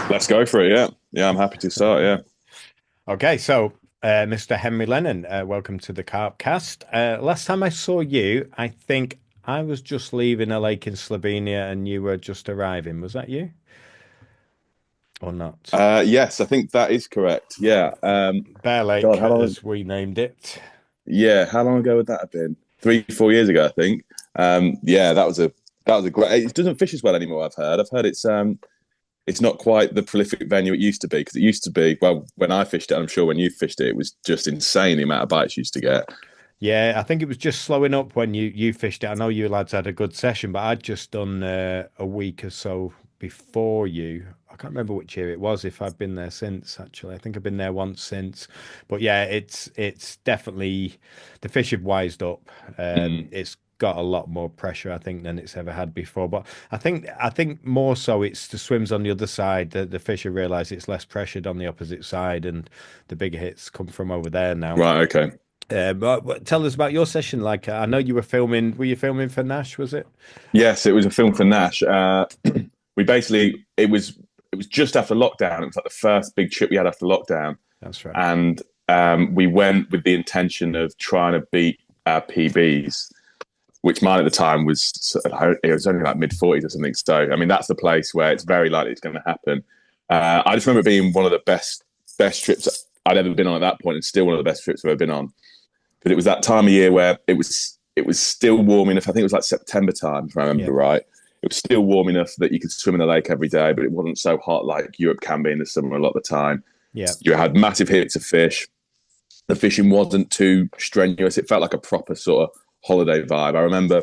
Let's go for it. Yeah. Yeah, I'm happy to start. Yeah. Okay, so Mr. Henry Lennon, welcome to the Carp cast. Last time I saw you, I think I was just leaving a lake in Slovenia and you were just arriving. Was that you or not? Yes, I think that is correct. Yeah. Bear God, Lake, how long? as we named it. Yeah, how long ago would that have been? 3, 4 years ago, I think. Yeah, that was a great. It doesn't fish as well anymore. I've heard it's not quite the prolific venue it used to be, because it used to be, well, when I fished it, I'm sure when you fished it, it was just insane the amount of bites you used to get. Yeah, I think it was just slowing up when you fished it. I know you lads had a good session, but I'd just done a week or so before you. I can't remember which year it was, if I've been there since, actually. I think I've been there once since. But yeah, it's definitely the fish have wised up. Mm. It's got a lot more pressure, I think, than it's ever had before. But I think more so it's the swims on the other side. The fish have realised it's less pressured on the opposite side, and the bigger hits come from over there now. Right. Okay. But tell us about your session. Like, I know you were filming. Were you filming for Nash? Was it? Yes, it was a film for Nash. We basically it was just after lockdown. It was like the first big trip we had after lockdown, That's right. and we went with the intention of trying to beat our PBs, which mine at the time was, it was only like mid 40s or something. So I mean, that's the place where it's very likely it's going to happen. I just remember it being one of the best trips I'd ever been on at that point, and still one of the best trips I've ever been on, because it was that time of year where it was still warm enough. I think it was like September time, if I Yeah. remember right. It was still warm enough that you could swim in the lake every day, but it wasn't so hot like Europe can be in the summer a lot of the time. Yeah. You had massive hits of fish. The fishing wasn't too strenuous. It felt like a proper sort of holiday vibe. I remember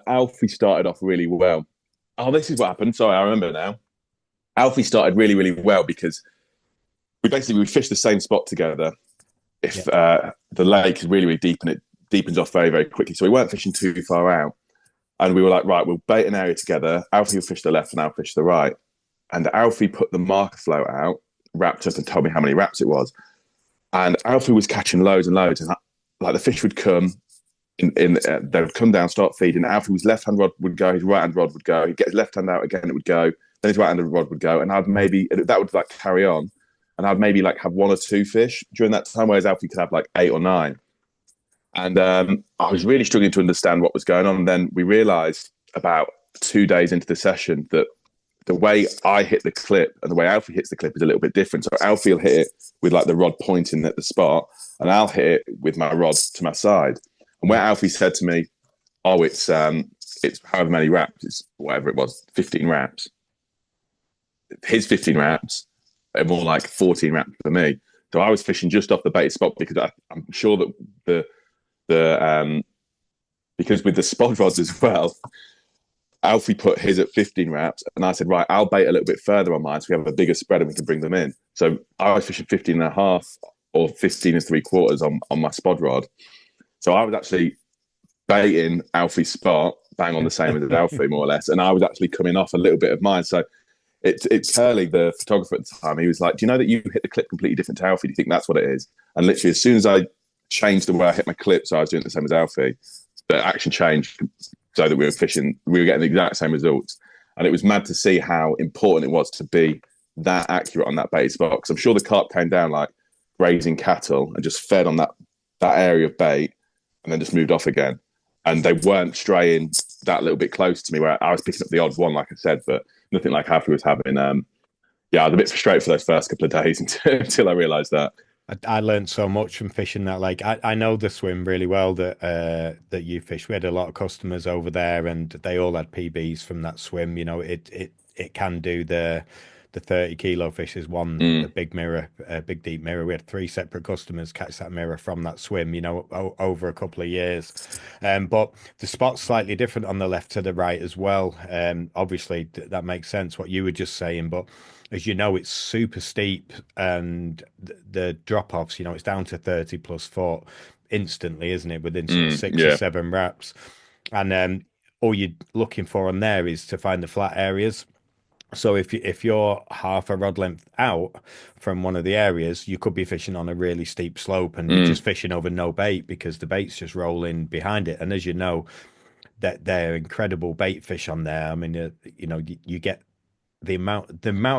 Alfie started off really well. Oh, this is what happened. Sorry, I remember now. Alfie started really, really well because we fished the same spot together. Yeah. If the lake is really, really deep and it deepens off very, very quickly, so we weren't fishing too far out. And we were like, right, we'll bait an area together. Alfie will fish the left and I'll fish the right. And Alfie put the marker float out, wrapped up, and told me how many wraps it was. And Alfie was catching loads and loads, and like the fish would come they would come down, start feeding. Alfie, his left hand rod would go, his right hand rod would go. He'd get his left hand out again, it would go. Then his right hand rod would go, and I'd maybe that would like carry on, and I'd maybe like have one or two fish during that time, whereas Alfie could have like 8 or 9. And I was really struggling to understand what was going on. And then we realised about 2 days into the session that the way I hit the clip and the way Alfie hits the clip is a little bit different. So Alfie will hit it with like the rod pointing at the spot, and I'll hit it with my rod to my side. And where Yeah. Alfie said to me, "Oh, it's however many wraps, it's whatever it was, 15 wraps." His 15 wraps are more like 14 wraps for me. So I was fishing just off the bait spot because I'm sure that the because with the spot rods as well, Alfie put his at 15 wraps, and I said, right, I'll bait a little bit further on mine so we have a bigger spread and we can bring them in. So I was fishing 15 and a half or 15 and three quarters on my spod rod. So I was actually baiting Alfie's spot bang on the same as Alfie, more or less, and I was actually coming off a little bit of mine. So it's Curly, the photographer at the time. He was like, "Do you know that you hit the clip completely different to Alfie? Do you think that's what it is?" And literally, as soon as I changed the way I hit my clip, so I was doing the same as Alfie, the action changed so that we were getting the exact same results. And it was mad to see how important it was to be that accurate on that bait spot. Because I'm sure the carp came down like grazing cattle and just fed on that area of bait, and then just moved off again. And they weren't straying that little bit close to me, where I was picking up the odd one, like I said, but nothing like Happy was having. Yeah, I was a bit frustrated for those first couple of days until I realised that. I learned so much from fishing that lake. I know the swim really well that you fish. We had a lot of customers over there, and they all had PBs from that swim. You know, it can do the 30 kilo fish is one a Mm, big mirror, a big deep mirror. We had three separate customers catch that mirror from that swim. You know, over a couple of years. But the spot's slightly different on the left to the right as well. Obviously that makes sense what you were just saying, but as you know, it's super steep and the drop offs, you know, it's down to 30 plus foot instantly, isn't it? Within sort of six or yeah. seven wraps. And all you're looking for on there is to find the flat areas. So if you're half a rod length out from one of the areas, you could be fishing on a really steep slope and you're Mm, just fishing over no bait because the bait's just rolling behind it. And as you know, that they're incredible bait fish on there. I mean, you know, you get the amount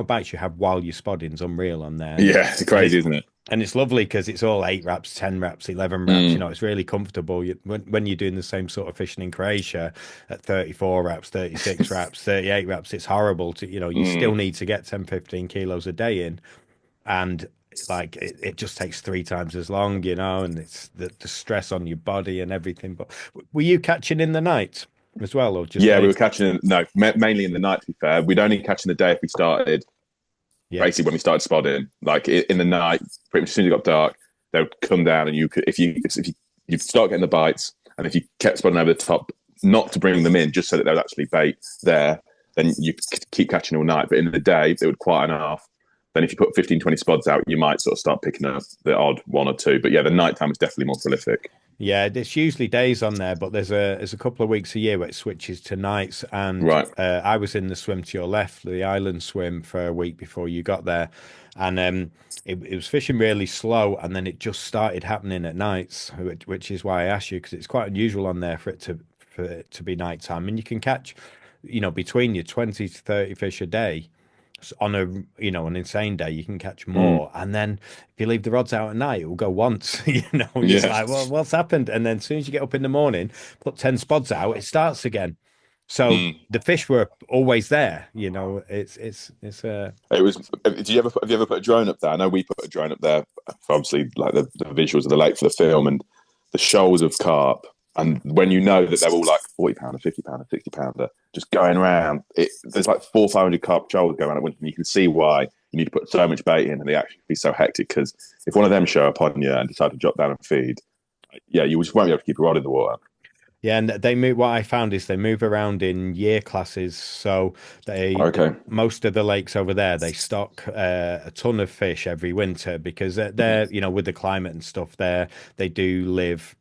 of bites you have while you're spodding is unreal on there, Yeah, it's and crazy, isn't it? it's lovely because it's all 8 wraps, 10 wraps, 11 wraps. You Mm, know, it's really comfortable. When you're doing the same sort of fishing in Croatia at 34 wraps, 36 wraps, 38 wraps, it's horrible to, you still mm. need to get 10, 15 kilos a day in, and like it just takes 3 times as long, and it's the stress on your body and everything. But were you catching in the night as well, or just Yeah, we were days? catching. No, mainly in the night. To be fair, we'd only catch in the day if we started. Yeah. Basically, when we started spotting, like in the night, pretty much as soon as it got dark, they would come down, and you could, you start getting the bites, and if you kept spotting over the top, not to bring them in, just so that there was actually bait there, then you could keep catching all night. But in the day, it would quieten off. Then if you put 15, 20 spots out, you might sort of start picking up the odd one or two. But yeah, the nighttime is definitely more prolific. Yeah, there's usually days on there, but there's a couple of weeks a year where it switches to nights. And Right. I was in the swim to your left, the island swim, for a week before you got there, and it was fishing really slow, and then it just started happening at nights, which is why I asked you, because it's quite unusual on there for it to be nighttime, and you can catch, between your 20 to 30 fish a day on an insane day. You can catch Mm. more, and then if you leave the rods out at night, it will go once. It's Yeah. like, well, what's happened? And then as soon as you get up in the morning, put 10 spods out, it starts again. So Mm. the fish were always there. It was. Have you ever put a drone up there? I know we put a drone up there for obviously like the visuals of the lake for the film and the shoals of carp. And when you know that they're all like 40 pounder, 50 pounder, 60 pounder, just going around, there's like 400-500 carp shoals going around at once, and you can see why you need to put so much bait in, and they actually be so hectic. Because if one of them show up on you and decide to drop down and feed, yeah, you just won't be able to keep a rod in the water. Yeah, and they move. What I found is they move around in year classes. So Okay. most of the lakes over there, they stock a ton of fish every winter because Mm. with the climate and stuff there, they do live.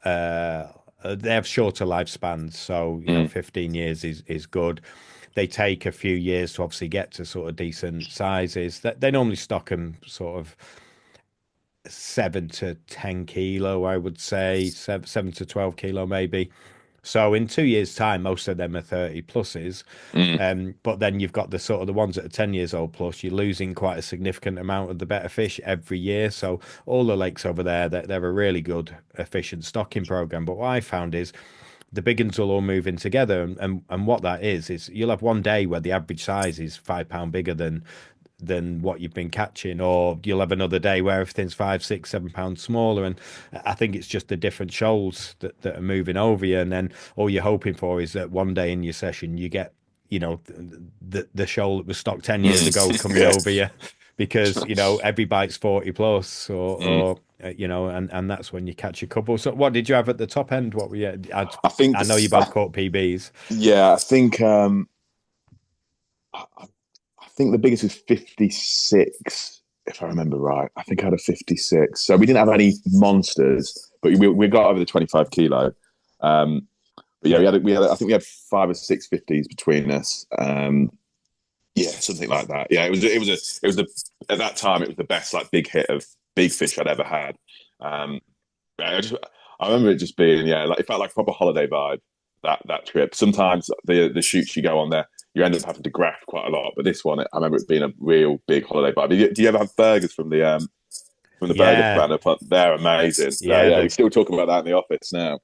They have shorter lifespans, so Mm. 15 years is good. They take a few years to obviously get to sort of decent sizes. That they normally stock them sort of 7 to 10 kilo, I would say 7 to 12 kilo maybe. So in 2 years' time, most of them are 30 pluses. Mm. But then you've got the sort of the ones that are 10 years old plus, you're losing quite a significant amount of the better fish every year. So all the lakes over there, they're a really good, efficient stocking program. But what I found is the big ones will all move in together. And what that is you'll have one day where the average size is £5 bigger than what you've been catching, or you'll have another day where everything's 5, 6, 7 pounds smaller. And I think it's just the different shoals that are moving over you. And then all you're hoping for is that one day in your session you get, the shoal that was stocked 10 years ago Mm. coming Yeah. over you, because every bite's 40 plus, or Mm. and that's when you catch a couple. So what did you have at the top end? What were you? I think. I know you both caught PBs. Yeah, I think. I think the biggest was 56, if I remember right. I think I had a 56. So we didn't have any monsters, but we got over the 25 kilo. But yeah, I think we had 5 or 6 50s between us. Yeah, something like that. Yeah, at that time it was the best like big hit of big fish I'd ever had. Um, yeah, I remember it just being, yeah, like it felt like a proper holiday vibe, that trip. Sometimes the shoots you go on there, you end up having to graft quite a lot, but this one, I remember it being a real big holiday vibe. Do you ever have burgers from the burger Yeah, van up? They're amazing. yeah, Yeah, we still talk about that in the office now.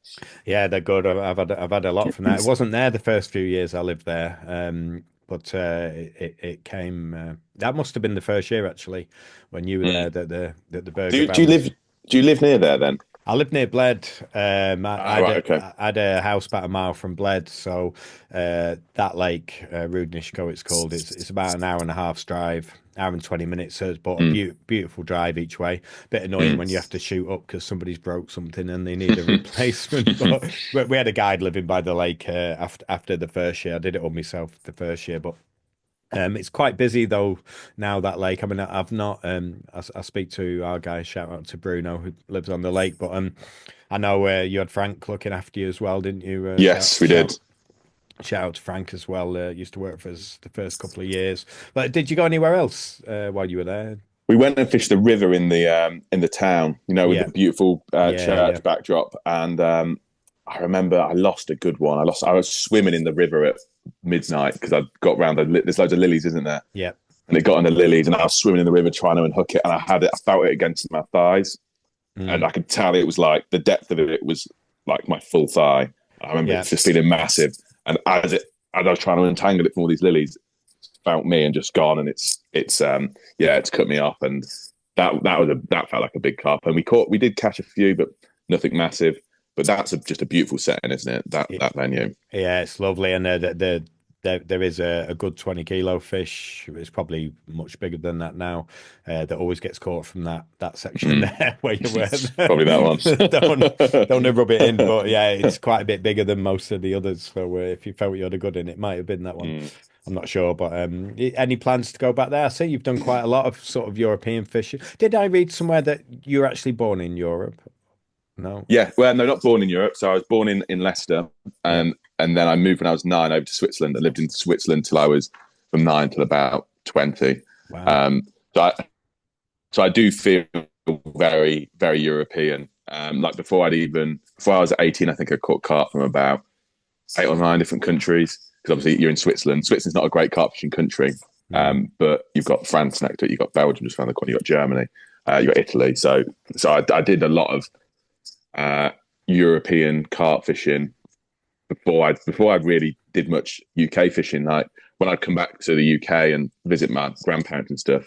yeah, they're good. I've had a lot from that. It wasn't there the first few years I lived there, but it came. That must have been the first year actually when you were there Mm. that the burger Do van you was. live do you live near there then? I live near Bled. I Ah, had right, okay. I had a house about a mile from Bled, so that lake, Rudnishko, it's called. It's about an hour and a half's drive, hour and 20 minutes. So it's but a Mm, beautiful drive each way. Bit annoying mm. when you have to shoot up because somebody's broke something and they need a replacement. But we had a guide living by the lake after the first year. I did it all myself the first year, but it's quite busy though now, that lake. I mean, I've not. I speak to our guy. Shout out to Bruno who lives on the lake. But I know you had Frank looking after you as well, didn't you? Yes, we did. Shout out to Frank as well. Used to work for us the first couple of years. But did you go anywhere else while you were there? We went and fished the river in the town, with Yeah, the beautiful yeah, yeah, church backdrop, and I remember I lost a good one. I was swimming in the river at midnight because I got round. There's loads of lilies, isn't there? Yeah. And it got on the lilies, and I was swimming in the river trying to unhook it, and I felt it against my thighs, and Mm. I could tell it was like the depth of it was like my full thigh. I remember Yeah. it just feeling massive, and as I was trying to untangle it from all these lilies, it felt me and just gone, and it's cut me off, and that felt like a big carp, and we did catch a few, but nothing massive. But that's just a beautiful setting, isn't it? That venue. Yeah, it's lovely, and there is a good 20 kilo fish. It's probably much bigger than that now. That always gets caught from that section Mm. there where you were. Probably that Don't rub it in, one. but yeah, it's quite a bit bigger than most of the others. So if you felt you had a good in, it might have been that one. Mm. I'm not sure, but any plans to go back there? I see you've done quite a lot of sort of European fishing. Did I read somewhere that you're actually born in Europe? No. Yeah, well, no, not born in Europe. So I was born in Leicester, Yeah. and then I moved when I was 9 over to Switzerland. I lived in Switzerland till I was from 9 till about 20. Wow. Um, so I so I do feel very very European. Like before I was 18, I think I caught carp from about 8 or 9 different countries because obviously you're in Switzerland. Switzerland's not a great carp fishing country, but you've got France next to it. You've got Belgium just around the corner. You've got Germany. You've got Italy. So I did a lot of European carp fishing before I really did much UK fishing. Like when I'd come back to the UK and visit my grandparents and stuff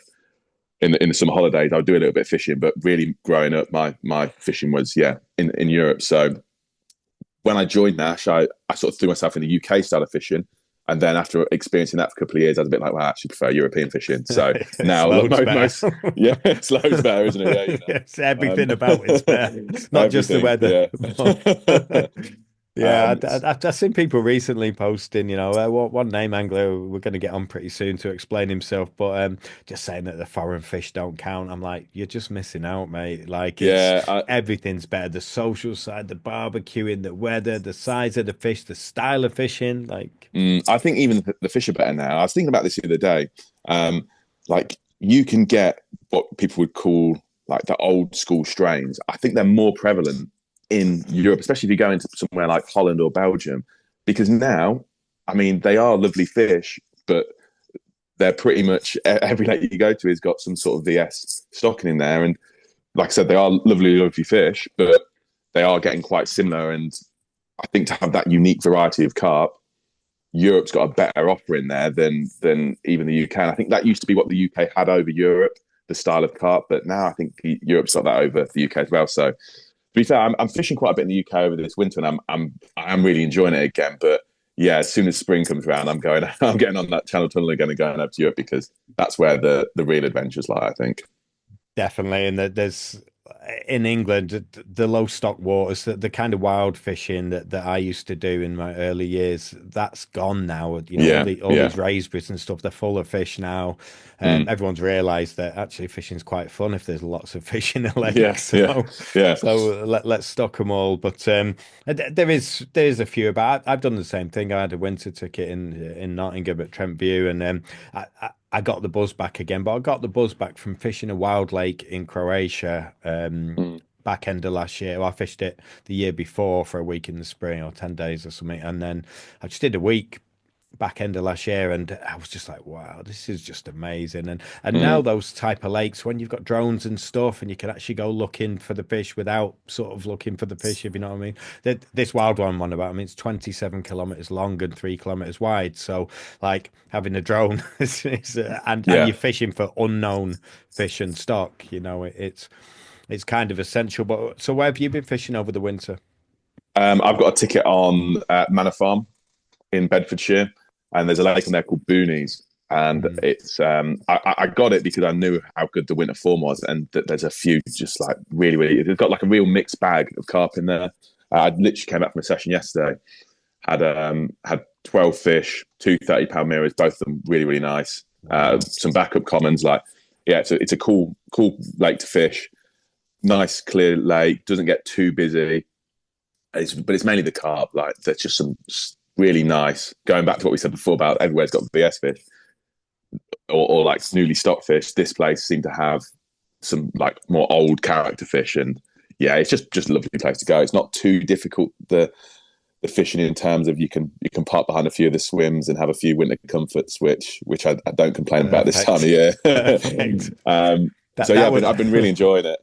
in the summer holidays, I would do a little bit of fishing. But really, growing up, my fishing was in Europe. So when I joined Nash, I sort of threw myself in the UK style of fishing. And then after experiencing that for a couple of years, I was a bit like, well, I actually prefer European fishing. So now, it's loads better, isn't it? Yeah, Yes, everything about it's better, not just the weather. Yeah. Yeah, I've seen people recently posting, one name angler we're going to get on pretty soon to explain himself, but just saying that the foreign fish don't count. I'm like, you're just missing out, mate. Like, everything's better. The social side, the barbecuing, the weather, the size of the fish, the style of fishing. Like, I think even the fish are better now. I was thinking about this the other day. Like you can get what people would call like the old school strains. I think they're more prevalent in Europe, especially if you go into somewhere like Holland or Belgium, because now, I mean, they are lovely fish, but they're pretty much every lake you go to has got some sort of VS stocking in there. And like I said, they are lovely, lovely fish, but they are getting quite similar. And I think to have that unique variety of carp, Europe's got a better offer in there than even the UK. And I think that used to be what the UK had over Europe, the style of carp. But now I think Europe's got that over the UK as well. So to be fair, I'm fishing quite a bit in the UK over this winter, and I am really enjoying it again. But yeah, as soon as spring comes around, I'm getting on that Channel Tunnel again and going up to Europe because that's where the real adventures lie, I think. definitely. And there's in England, the low stock waters, the kind of wild fishing that I used to do in my early years, that's gone now. All these raisebories and stuff, they're full of fish now. Everyone's realised that actually fishing's quite fun if there's lots of fish in a lake. So let's stock them all. But there is a few. But I've done the same thing. I had a winter ticket in Nottingham at Trent View, and I got the buzz back again, but I got the buzz back from fishing a wild lake in Croatia back end of last year. Well, I fished it the year before for a week in the spring or 10 days or something. And then I just did a week back end of last year, and I was just like, wow, this is just amazing. And now those type of lakes, when you've got drones and stuff and you can actually go looking for the fish without sort of looking for the fish, if you know what I mean. This wild one I'm on about, I mean, it's 27 kilometers long and 3 kilometers wide. So like having a drone and you're fishing for unknown fish and stock, it's kind of essential. But so where have you been fishing over the winter? I've got a ticket on Manor Farm in Bedfordshire, and there's a lake in there called Boonies, and it's I got it because I knew how good the winter form was, and that there's a few just like really really, it's got like a real mixed bag of carp in there. I literally came back from a session yesterday, had 12 fish, 2 30-pound mirrors, both of them really really nice. Some backup commons, it's a cool lake to fish, nice clear lake, doesn't get too busy. But it's mainly the carp. Like there's just some really nice. Going back to what we said before about everywhere's got VS fish or like newly stocked fish. This place seemed to have some like more old character fish, and yeah, it's just a lovely place to go. It's not too difficult. The fishing in terms of you can park behind a few of the swims and have a few winter comforts, which I don't complain about this time of year. Perfect. So yeah, I've been really enjoying it.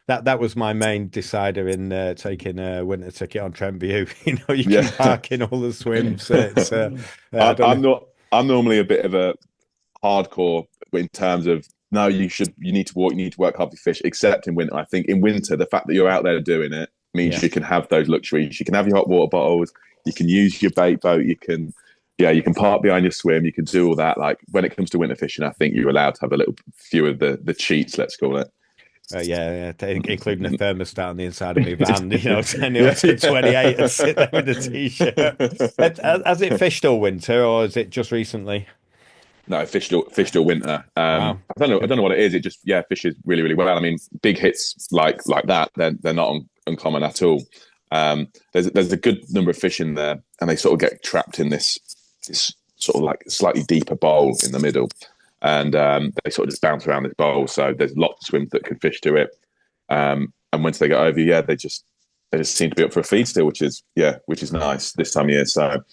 That was my main decider in taking a winter ticket on Trent View. You know, you can Yeah, park in all the swims. I I, don't I'm know. not. I'm normally a bit of a hardcore in terms of no, you need to walk, you need to work hard to fish, except in winter. I think in winter, the fact that you're out there doing it means Yeah. you can have those luxuries. You can have your hot water bottles, you can use your bait boat, you can park behind your swim, you can do all that. Like when it comes to winter fishing, I think you're allowed to have a little few of the cheats, let's call it. Including a thermostat on the inside of my van, you know, turn it Yeah, up to 28 and sit there with a t-shirt. Has it fished all winter, or is it just recently? No, fished all winter. Wow. I don't know what it is. It just fishes really really well. I mean, big hits like that, they're not uncommon at all. There's a good number of fish in there, and they sort of get trapped in this sort of like slightly deeper bowl in the middle, and they sort of just bounce around this bowl. So there's lots of swims that can fish to it. And once they get over, they just seem to be up for a feed still, which is nice this time of year. So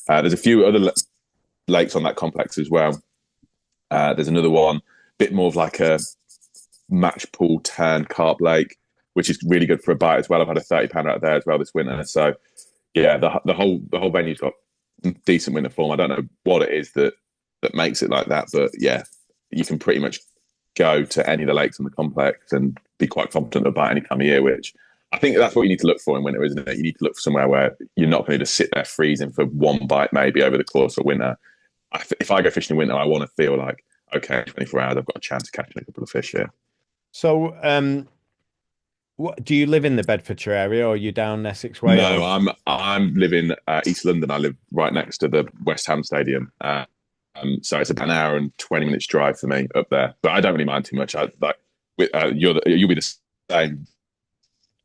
there's a few other lakes on that complex as well. There's another one, bit more of like a match pool turn carp lake, which is really good for a bite as well. I've had a 30 pounder out there as well this winter. So yeah, the whole venue's got decent winter form. I don't know what it is that makes it like that, but yeah, you can pretty much go to any of the lakes in the complex and be quite confident about any time of year, which I think that's what you need to look for in winter, isn't it? You need to look for somewhere where you're not going to just sit there freezing for one bite maybe over the course of winter. If I go fishing in winter, I want to feel like, okay, 24 hours, I've got a chance of catching a couple of fish here. So, what do you live in the Bedfordshire area, or are you down Essex way? No, Or? I'm living East London. I live right next to the West Ham Stadium. So it's about an hour and 20 minutes drive for me up there. But I don't really mind too much. You'll be the same.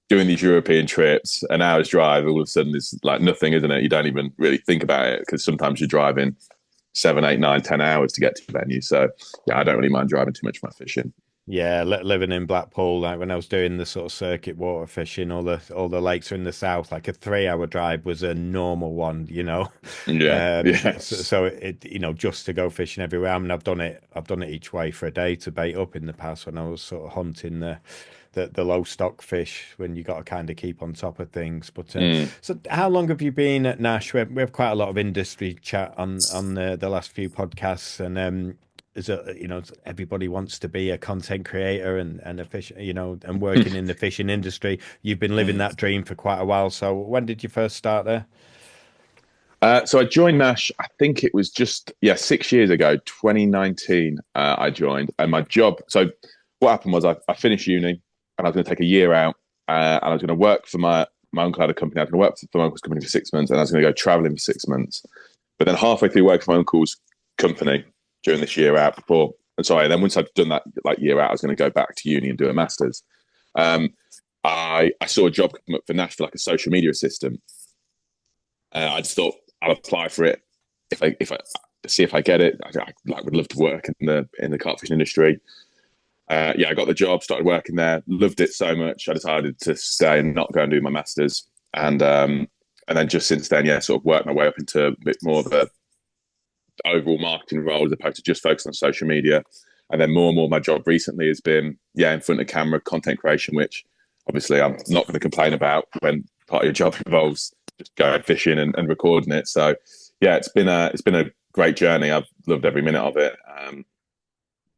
Doing these European trips, an hour's drive, all of a sudden is like nothing, isn't it? You don't even really think about it because sometimes you're driving 7, 8, 9, 10 hours to get to the venue. So yeah, I don't really mind driving too much for my fishing. Yeah, living in Blackpool, like when I was doing the sort of circuit water fishing, all the lakes are in the south. Like a 3 hour drive was a normal one, you know. Yeah, yeah. So it, you know, just to go fishing everywhere. I mean, I've done it each way for a day to bait up in the past when I was sort of hunting the low stock fish when you got to kind of keep on top of things. But so, how long have you been at Nash? We have quite a lot of industry chat on the last few podcasts, and is a you know everybody wants to be a content creator and a fish, you know, and working in the fishing industry. You've been living that dream for quite a while. So when did you first start there? So I joined Nash, I think it was just 6 years ago, 2019. I joined, and my job. So what happened was I finished uni, and I was going to take a year out, and I was going to work for my uncle had a company. I was going to work for my uncle's company for 6 months, and I was going to go traveling for 6 months. But then halfway through working for my uncle's company during this year out then once I'd done that like year out, I was going to go back to uni and do a master's. I saw a job come up for Nash for like a social media assistant. I just thought I'll apply for it if I see if I get it. I would love to work in the carp fishing industry. I got the job, started working there, loved it so much. I decided to stay and not go and do my masters, and then just since then, sort of worked my way up into a bit more of a overall marketing role as opposed to just focus on social media. And then more and more, my job recently has been in front of camera content creation, which obviously I'm not going to complain about when part of your job involves just going fishing and recording it. So it's been a great journey. I've loved every minute of it.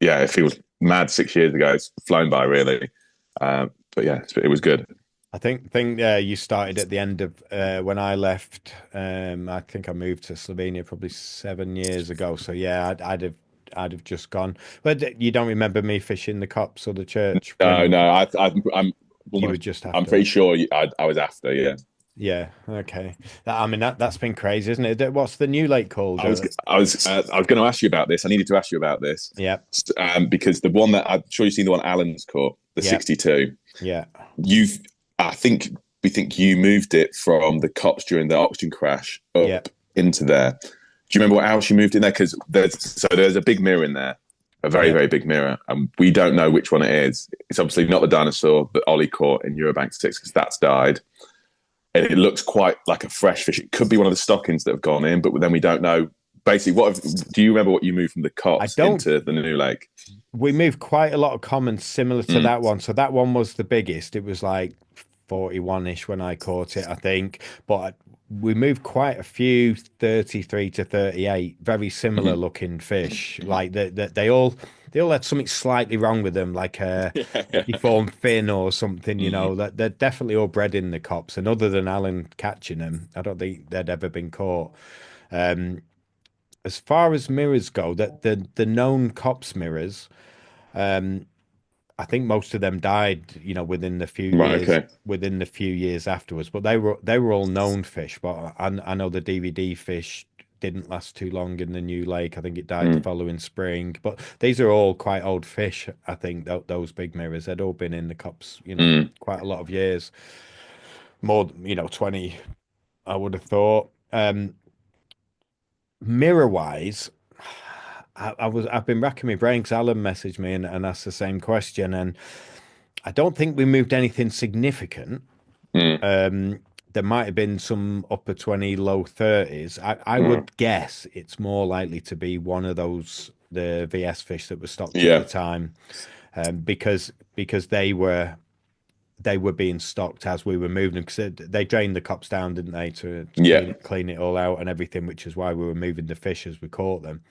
It feels mad 6 years ago. It's flown by really. But it was good. I think you started at the end of when I left. I think I moved to Slovenia probably 7 years ago. So yeah, I'd have just gone. But you don't remember me fishing the cops or the church? No. You were just after. I'm pretty sure I was after. Yeah. Yeah. Okay. I mean that's been crazy, isn't it? What's the new lake called? I was going to ask you about this. I needed to ask you about this. Yeah. Because the one that I'm sure you've seen, the one Alan's caught, the 62. Yeah. We think you moved it from the cops during the oxygen crash up into there. Do you remember what house you moved in there? Because there's a big mirror in there, a very, Yeah. very big mirror, and we don't know which one it is. It's obviously not the dinosaur that Ollie caught in Eurobank 6 because that's died. And it looks quite like a fresh fish. It could be one of the stockings that have gone in, but then we don't know. Basically, do you remember what you moved from the I Cops don't. into the new lake? We moved quite a lot of commons similar to Mm. that one. So that one was the biggest. It was like 41-ish when I caught it, I think. But we moved quite a few 33 to 38, very similar Mm-hmm. looking fish. Like they all had something slightly wrong with them, like a Yeah. deformed fin or something, Mm. that they're definitely all bred in the cops. And other than Alan catching them, I don't think they'd ever been caught. Um, as far as mirrors go, that the known cops mirrors, um, I think most of them died, Right. Okay. within the few years afterwards. But they were all known fish. But I know the DVD fish didn't last too long in the new lake. I think it died the Mm. following spring. But these are all quite old fish. I think those big mirrors, they'd all been in the cups, Mm. quite a lot of years, more, 20. I would have thought. Mirror wise, I've been racking my brain because Alan messaged me and asked the same question, and I don't think we moved anything significant. Mm. There might have been some upper 20, low 30s. I Mm. would guess it's more likely to be one of those the VS fish that were stocked at the Yeah. time, because they were being stocked as we were moving them because they drained the cops down, didn't they, to Yeah. clean it all out and everything, which is why we were moving the fish as we caught them.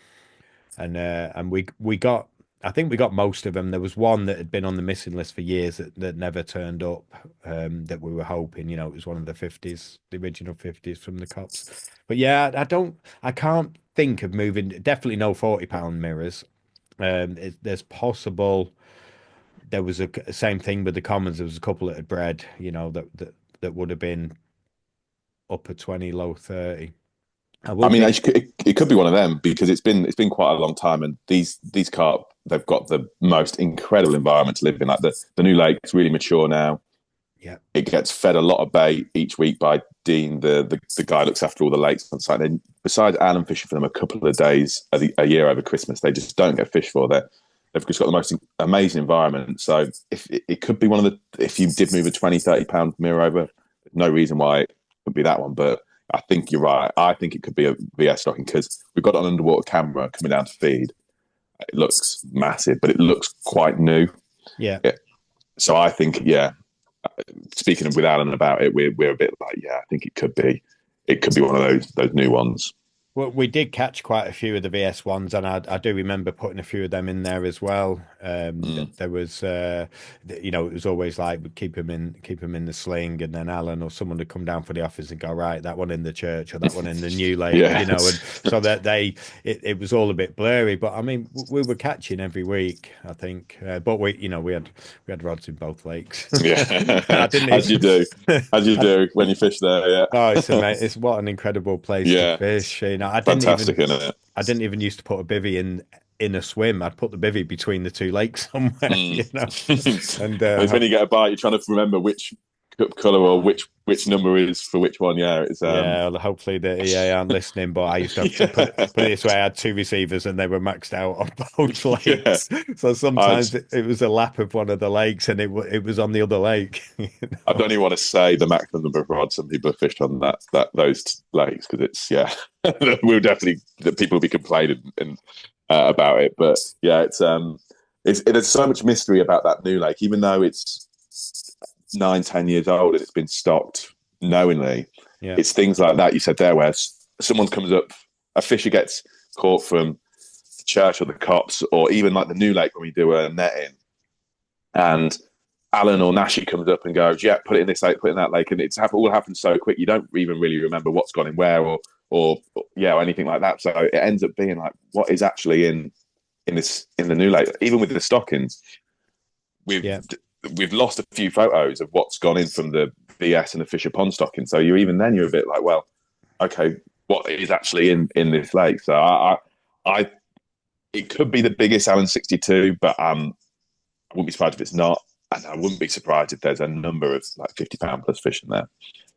And we got, I think we got most of them. There was one that had been on the missing list for years that never turned up. That we were hoping, it was one of the 50s, the original 50s from the cops. But yeah, I can't think of moving. Definitely no 40-pound mirrors. There's possible. There was a same thing with the commons. There was a couple that had bred, that would have been upper 20, low 30. I I will mean, be. it could be one of them because it's been quite a long time, and these carp, they've got the most incredible environment to live in. Like the new lake is really mature now. Yeah. It gets fed a lot of bait each week by Dean, the guy who looks after all the lakes on site. And besides Alan fishing for them a couple of days a year over Christmas, they just don't get fish for there. They've just got the most amazing environment. So if it could be one of if you did move a 20, 30 pound mirror over, no reason why it could be that one. But I think you're right. I think it could be a VS stocking because we've got an underwater camera coming down to feed. It looks massive, but it looks quite new. Yeah. So I think, yeah, speaking with Alan about it, we're a bit like, yeah, I think it could be one of those new ones. Well, we did catch quite a few of the VS ones, and I do remember putting a few of them in there as well. Mm. There was, it was always like we'd keep them in the sling, and then Alan or someone would come down for the office and go, right, that one in the church or that one in the new lake, Yeah. and so that it was all a bit blurry. But I mean, we were catching every week, I think. But we had rods in both lakes. Yeah. I didn't As you even, do. As you do when you fish there, yeah. Oh, it's amazing! It's what an incredible place to Yeah. fish. Fantastic, isn't it? I didn't even used to put a bivvy in a swim. I'd put the bivvy between the two lakes somewhere, Mm. And It's when you get a bite, you're trying to remember which colour or which number is for which one. Yeah, it's yeah, well, hopefully the EA aren't listening. But I used to have to put it this way: I had two receivers, and they were maxed out on both yeah. lakes. So I, sometimes it was a lap of one of the lakes, and it was on the other lake. I don't even want to say the maximum number of rods some people have fished on those lakes because it's we'll definitely that people will be complaining about it. But yeah, there's so much mystery about that new lake, even though it's 9, 10 years old and it's been stocked knowingly. Yeah, It's things like that you said there, where someone comes up, a fisher gets caught from the church or the cops, or even like the new lake when we do a netting, and Alan or Nash comes up and goes, "Yeah, put it in this lake, put it in that lake," and all happens so quick you don't even really remember what's gone in where or anything like that. So it ends up being like, what is actually in the new lake? Even with the stockings, we've lost a few photos of what's gone in from the VS and the Fisher Pond stocking. So you're a bit like, well, okay, what is actually in this lake? So I it could be the biggest Allen 62, but I wouldn't be surprised if it's not. And I wouldn't be surprised if there's a number of like 50 pound plus fish in there.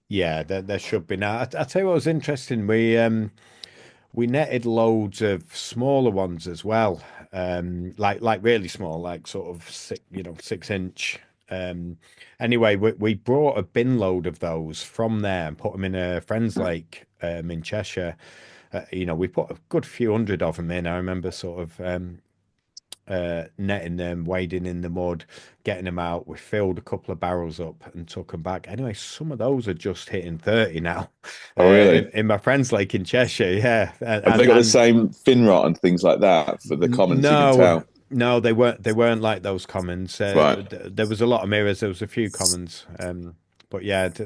yeah, there should be. Now, I tell you what was interesting. We netted loads of smaller ones as well. like really small, like sort of 6 inch. Anyway, we brought a bin load of those from there and put them in a friend's lake in Cheshire. We put a good few hundred of them in. I remember sort of netting them, wading in the mud, getting them out. We filled a couple of barrels up and took them back. Anyway, some of those are just hitting 30 now. Oh, really? In my friend's lake in Cheshire, yeah. Have they got the same fin rot and things like that for the commons? You can No, tell. no, they weren't like those commons. Right. There was a lot of mirrors. There was a few commons. But yeah, it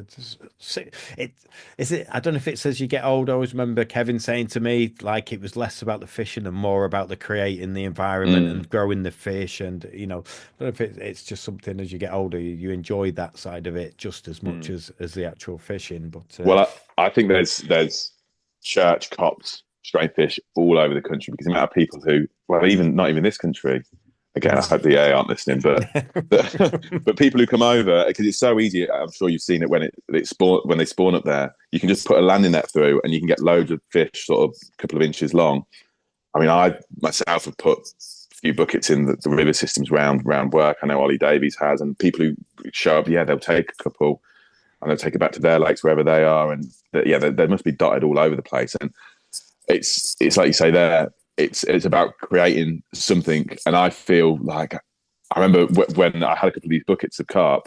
is it. I don't know if it's as you get older. I always remember Kevin saying to me like it was less about the fishing and more about the creating the environment and growing the fish. And I don't know if it's just something as you get older, you enjoy that side of it just as much as the actual fishing. But Well, I think there's church copped strain fish all over the country because the amount of people who, well, even not even this country. Again, I hope the AA aren't listening, but but people who come over because it's so easy. I'm sure you've seen it when when they spawn up there. You can just put a landing net through, and you can get loads of fish, sort of a couple of inches long. I mean, I myself have put a few buckets in the river systems round work. I know Ollie Davies has, and people who show up, yeah, they'll take a couple and they'll take it back to their lakes wherever they are, and they must be dotted all over the place. And it's like you say there. It's about creating something, and I feel like I remember when I had a couple of these buckets of carp,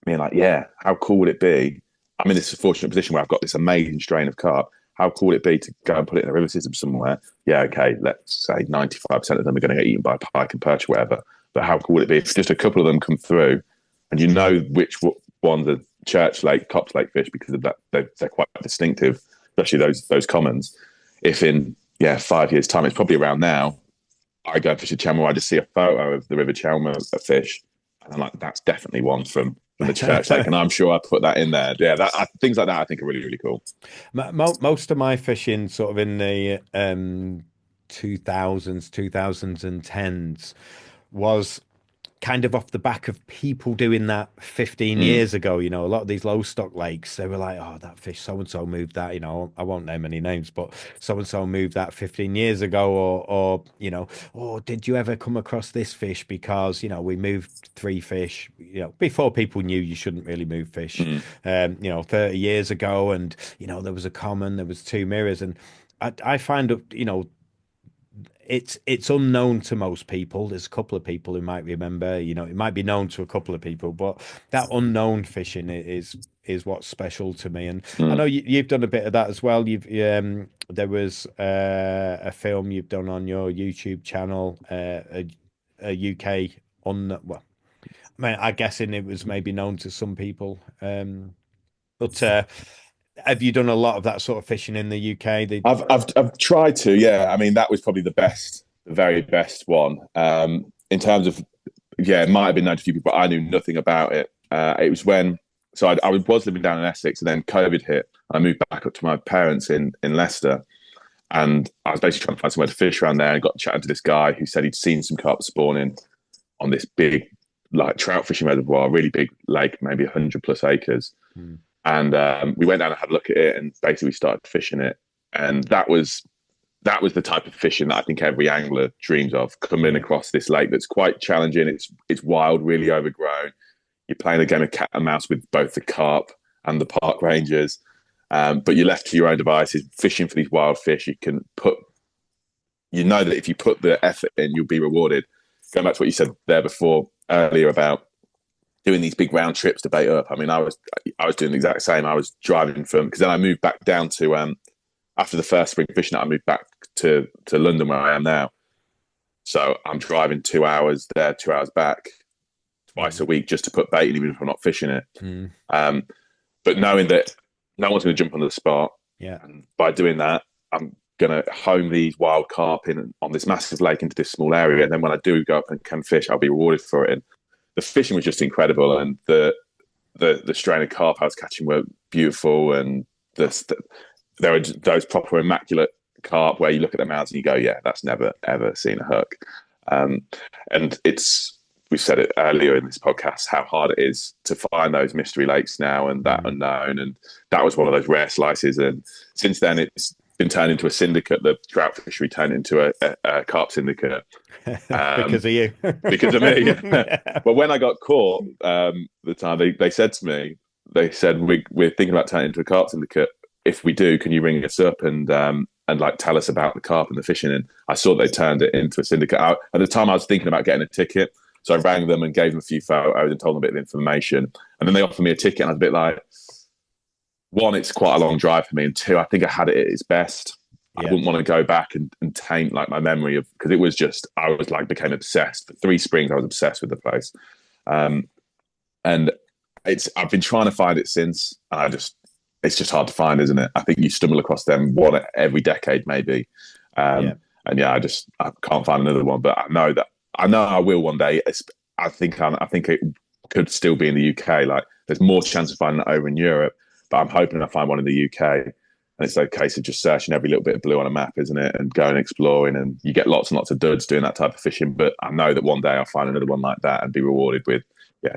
being like, "Yeah, how cool would it be?" I'm in this fortunate position where I've got this amazing strain of carp. How cool would it be to go and put it in a river system somewhere? Yeah, okay, let's say 95% of them are going to get eaten by pike and perch or whatever. But how cool would it be if just a couple of them come through, and you know which ones are church lake, Cops Lake fish because of that they're quite distinctive, especially those commons. If in 5 years' time, it's probably around now, I go fish a channel, I just see a photo of the River Chelmer of fish, and I'm like, that's definitely one from the church lake, and I'm sure I put that in there. Yeah, things like that I think are really, really cool. Most of my fishing sort of in the 2010s was kind of off the back of people doing that 15 years ago. A lot of these low stock lakes, they were like, oh, that fish so and so moved that. I won't name any names, but so and so moved that 15 years ago, or oh, did you ever come across this fish because we moved 3 fish before people knew you shouldn't really move fish 30 years ago, and there was a common, there was 2 mirrors, and I find it's unknown to most people. There's a couple of people who might remember, it might be known to a couple of people, but that unknown fishing is what's special to me. And I know you've done a bit of that as well. There was a film you've done on your YouTube channel, a UK well, I mean, I'm guessing it was maybe known to some people, but have you done a lot of that sort of fishing in the UK? I've tried to, yeah. I mean, that was probably the very best one. In terms of, it might have been known to a few people, but I knew nothing about it. It was when, so I was living down in Essex, and then COVID hit. I moved back up to my parents in Leicester, and I was basically trying to find somewhere to fish around there, and got chatting to this guy who said he'd seen some carp spawning on this big, like, trout fishing reservoir, really big lake, maybe 100 plus acres. And we went down and had a look at it, and basically we started fishing it. And that was the type of fishing that I think every angler dreams of, coming across this lake that's quite challenging. It's wild, really overgrown. You're playing a game of cat and mouse with both the carp and the park rangers, but you're left to your own devices, fishing for these wild fish. That if you put the effort in, you'll be rewarded. Going back to what you said there before earlier about doing these big round trips to bait up. I mean, I was doing the exact same. I was driving because then I moved back down to after the first spring fishing, I moved back to London where I am now. So I'm driving 2 hours there, 2 hours back, twice a week just to put bait in, even if I'm not fishing it. But knowing that no one's going to jump on the spot, and by doing that, I'm going to home these wild carp in on this massive lake into this small area, and then when I do go up and can fish, I'll be rewarded for it. And the fishing was just incredible, and the strain of carp I was catching were beautiful, and there were those proper immaculate carp where you look at their mouths and you go, yeah, that's never ever seen a hook. And we said it earlier in this podcast how hard it is to find those mystery lakes now and that unknown, and that was one of those rare slices. And since then, it's been turned into a syndicate. The trout fishery turned into a carp syndicate Because of you. because of me. Yeah. But when I got caught, the time they said to me, they said we're thinking about turning into a carp syndicate. If we do, can you ring us up and like tell us about the carp and the fishing? And I saw they turned it into a syndicate. At the time, I was thinking about getting a ticket, so I rang them and gave them a few photos and told them a bit of information. And then they offered me a ticket, and I was a bit like, one, it's quite a long drive for me, and two, I think I had it at its best. I wouldn't want to go back and taint like my memory of, because it was just, I was like became obsessed. For 3 springs, I was obsessed with the place, and I've been trying to find it since, and it's just hard to find, isn't it? I think you stumble across them one every decade, maybe. And yeah, I can't find another one, but I know I will one day. I think it could still be in the UK. Like, there's more chance of finding it over in Europe, but I'm hoping I find one in the UK. And it's a case of just searching every little bit of blue on a map, isn't it? And going exploring, and you get lots and lots of duds doing that type of fishing. But I know that one day I'll find another one like that and be rewarded with,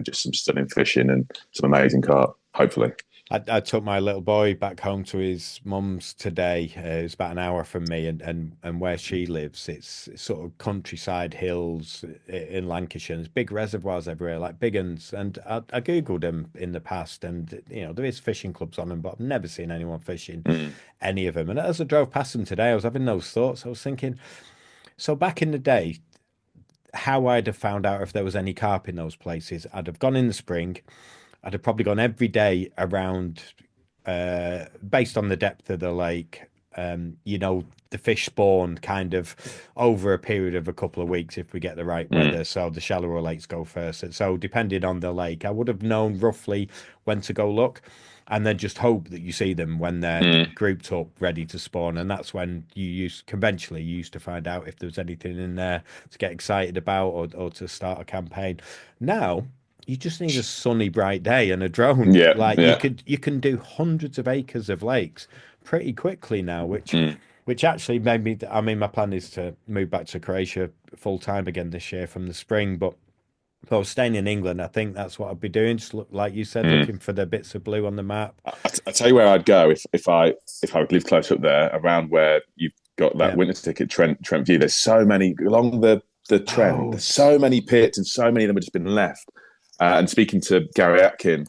just some stunning fishing and some amazing carp, hopefully. I took my little boy back home to his mum's today. It's about an hour from me, and where she lives, it's sort of countryside hills in Lancashire. There's big reservoirs everywhere, like big ones. And I googled them in the past, and there is fishing clubs on them, but I've never seen anyone fishing any of them. And as I drove past them today, I was having those thoughts. I was thinking, so back in the day, how I'd have found out if there was any carp in those places. I'd have gone in the spring. I'd have probably gone every day around, based on the depth of the lake. The fish spawn kind of over a period of a couple of weeks if we get the right weather. So the shallower lakes go first. So depending on the lake, I would have known roughly when to go look, and then just hope that you see them when they're grouped up, ready to spawn. And that's when conventionally you used to find out if there was anything in there to get excited about, or to start a campaign. Now, you just need a sunny, bright day and a drone. Yeah, Like, yeah. you can do hundreds of acres of lakes pretty quickly now, which actually made me. I mean, my plan is to move back to Croatia full time again this year from the spring. But if I was staying in England, I think that's what I'd be doing. Just look, like you said, looking for the bits of blue on the map. I tell you where I'd go if I live close up there, around where you've got that winter ticket, Trent View. There's so many along the Trent. There's so many pits, and so many of them have just been left. And speaking to Gary Atkin,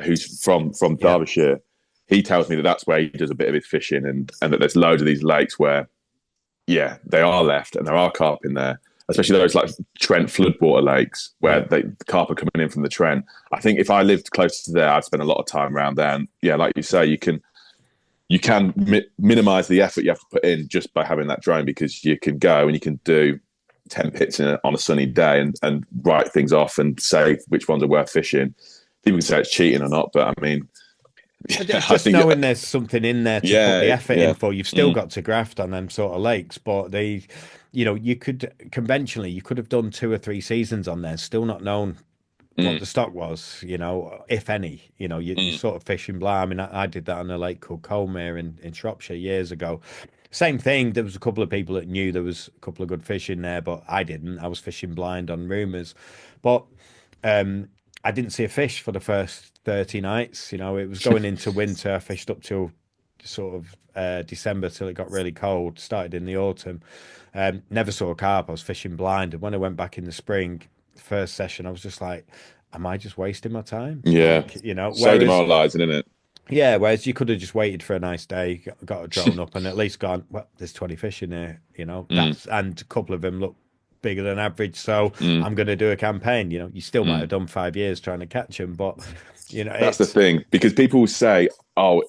who's from Derbyshire, he tells me that that's where he does a bit of his fishing, and that there's loads of these lakes where, they are left, and there are carp in there, especially those like Trent floodwater lakes where the carp are coming in from the Trent. I think if I lived close to there, I'd spend a lot of time around there. And like you say, you can minimize the effort you have to put in just by having that drone, because you can go and you can do 10 pits on a sunny day and write things off and say which ones are worth fishing. People can say it's cheating or not, but I mean, just knowing there's something in there to put the effort in for. You've still got to graft on them sort of lakes, but you could conventionally, you could have done 2 or 3 seasons on there, still not known what the stock was, if any. You sort of fishing blind. I mean, I did that on a lake called Colmere in Shropshire years ago. Same thing. There was a couple of people that knew there was a couple of good fish in there, but I didn't. I was fishing blind on rumours. But I didn't see a fish for the first 30 nights. It was going into winter. I fished up till sort of December, till it got really cold. Started in the autumn. Never saw a carp. I was fishing blind. And when I went back in the spring, first session, I was just like, am I just wasting my time? Yeah. Like, so demoralising, isn't it? Yeah, whereas you could have just waited for a nice day, got a drone up, and at least gone, well, there's 20 fish in here, and a couple of them look bigger than average, so I'm going to do a campaign. You still might have done 5 years trying to catch them, but that's the thing, because people say, oh,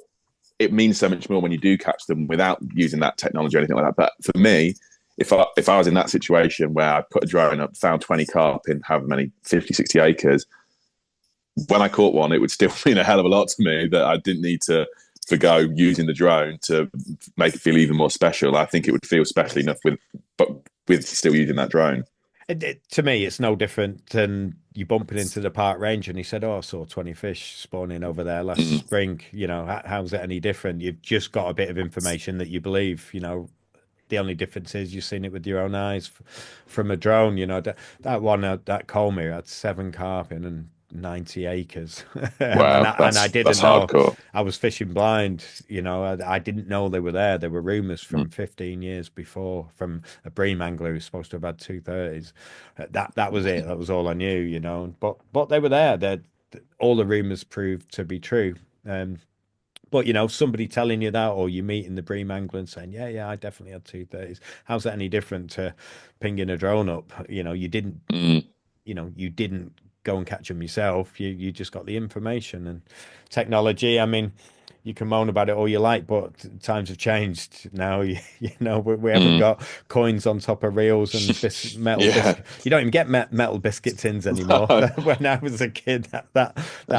it means so much more when you do catch them without using that technology or anything like that. But for me, if I was in that situation where I put a drone up, found 20 carp in however many 50, 60 acres, when I caught one, it would still mean a hell of a lot to me that I didn't need to forgo using the drone to make it feel even more special. I think it would feel special enough with still using that drone. To me, it's no different than you bumping into the park ranger and he said, oh, I saw 20 fish spawning over there last spring. How's it any different? You've just got a bit of information that you believe. The only difference is you've seen it with your own eyes from a drone. That one, that Colmere had 7 carp in, and 90 acres. Wow, And I that's didn't know. hardcore. I was fishing blind, you know. I didn't know they were there. There were rumors from Mm. 15 years before from a bream angler who's supposed to have had 230s. That was it. That was all I knew, you know. But they were there. All the rumors proved to be true. But you know, somebody telling you that, or you meeting the bream angler and saying, "Yeah, yeah, I definitely had 230s." How's that any different to pinging a drone up? You know, Mm. you didn't go and catch them yourself. You just got the information and technology. I mean, you can moan about it all you like, but times have changed now. You know, we haven't Mm. got coins on top of reels and metal Yeah. biscuit. You don't even get metal biscuit tins anymore. No. When I was a kid, that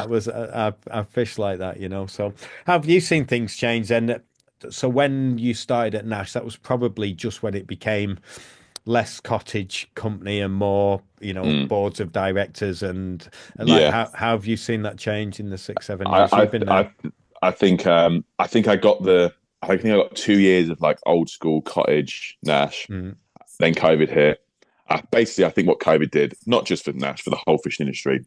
was a fish like that. You know. So, have you seen things change? And so, when you started at Nash, that was probably just when it became less cottage company and more, you know, Mm. boards of directors and like Yeah. how have you seen that change in the 6 7 years I you've been there? I I think I got I think I got 2 years of like old school cottage Nash. Mm, Then COVID hit. Basically, I think what COVID did, not just for Nash, for the whole fishing industry,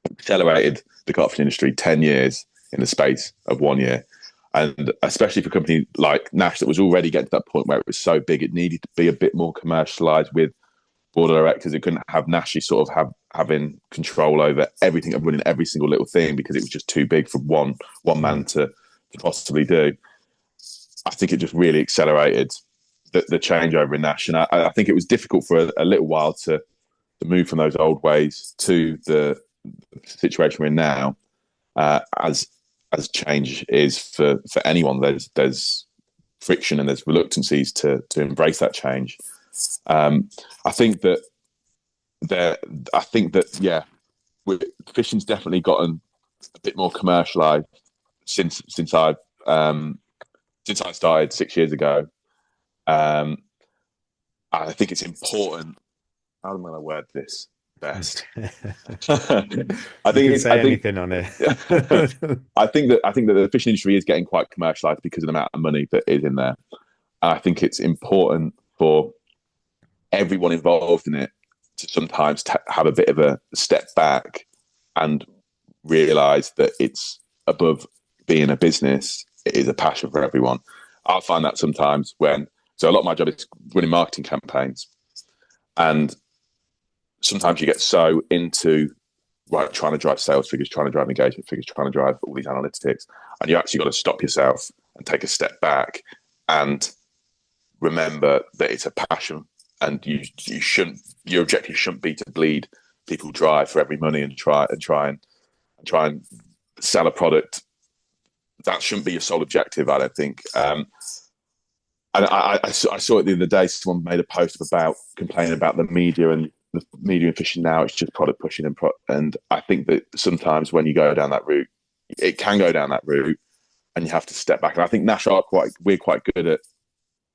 accelerated the carp fishing industry 10 years in the space of 1 year. And especially for a company like Nash that was already getting to that point where it was so big, it needed to be a bit more commercialized with board of directors. It couldn't have Nashy sort of having control over everything and running every single little thing because it was just too big for one man mm. to possibly do. I think it just really accelerated the changeover in Nash, and I think it was difficult for a little while to move from those old ways to the situation we're in now. As change is for anyone, there's friction and there's reluctancies to embrace that change. I think that there, I think that yeah, fishing's definitely gotten a bit more commercialized since um, I started 6 years ago. Um, I think it's important. How am I going to word this best? I You think can it's. say anything on it. I think that the fishing industry is getting quite commercialized because of the amount of money that is in there. And I think it's important for everyone involved in it to sometimes have a bit of a step back and realize that it's above being a business. It is a passion for everyone. I find that sometimes so a lot of my job is running marketing campaigns, and sometimes you get so into trying to drive sales figures, trying to drive engagement figures, trying to drive all these analytics, and you actually got to stop yourself and take a step back and remember that it's a passion, and your objective shouldn't be to bleed people dry for every money and try and sell a product. That shouldn't be your sole objective, I don't think. And I saw it the other day. Someone made a post about complaining about the media and the media and fishing now. It's just product pushing and I think that sometimes when you go down that route, it can go down that route, and you have to step back. And I think Nash we're quite good at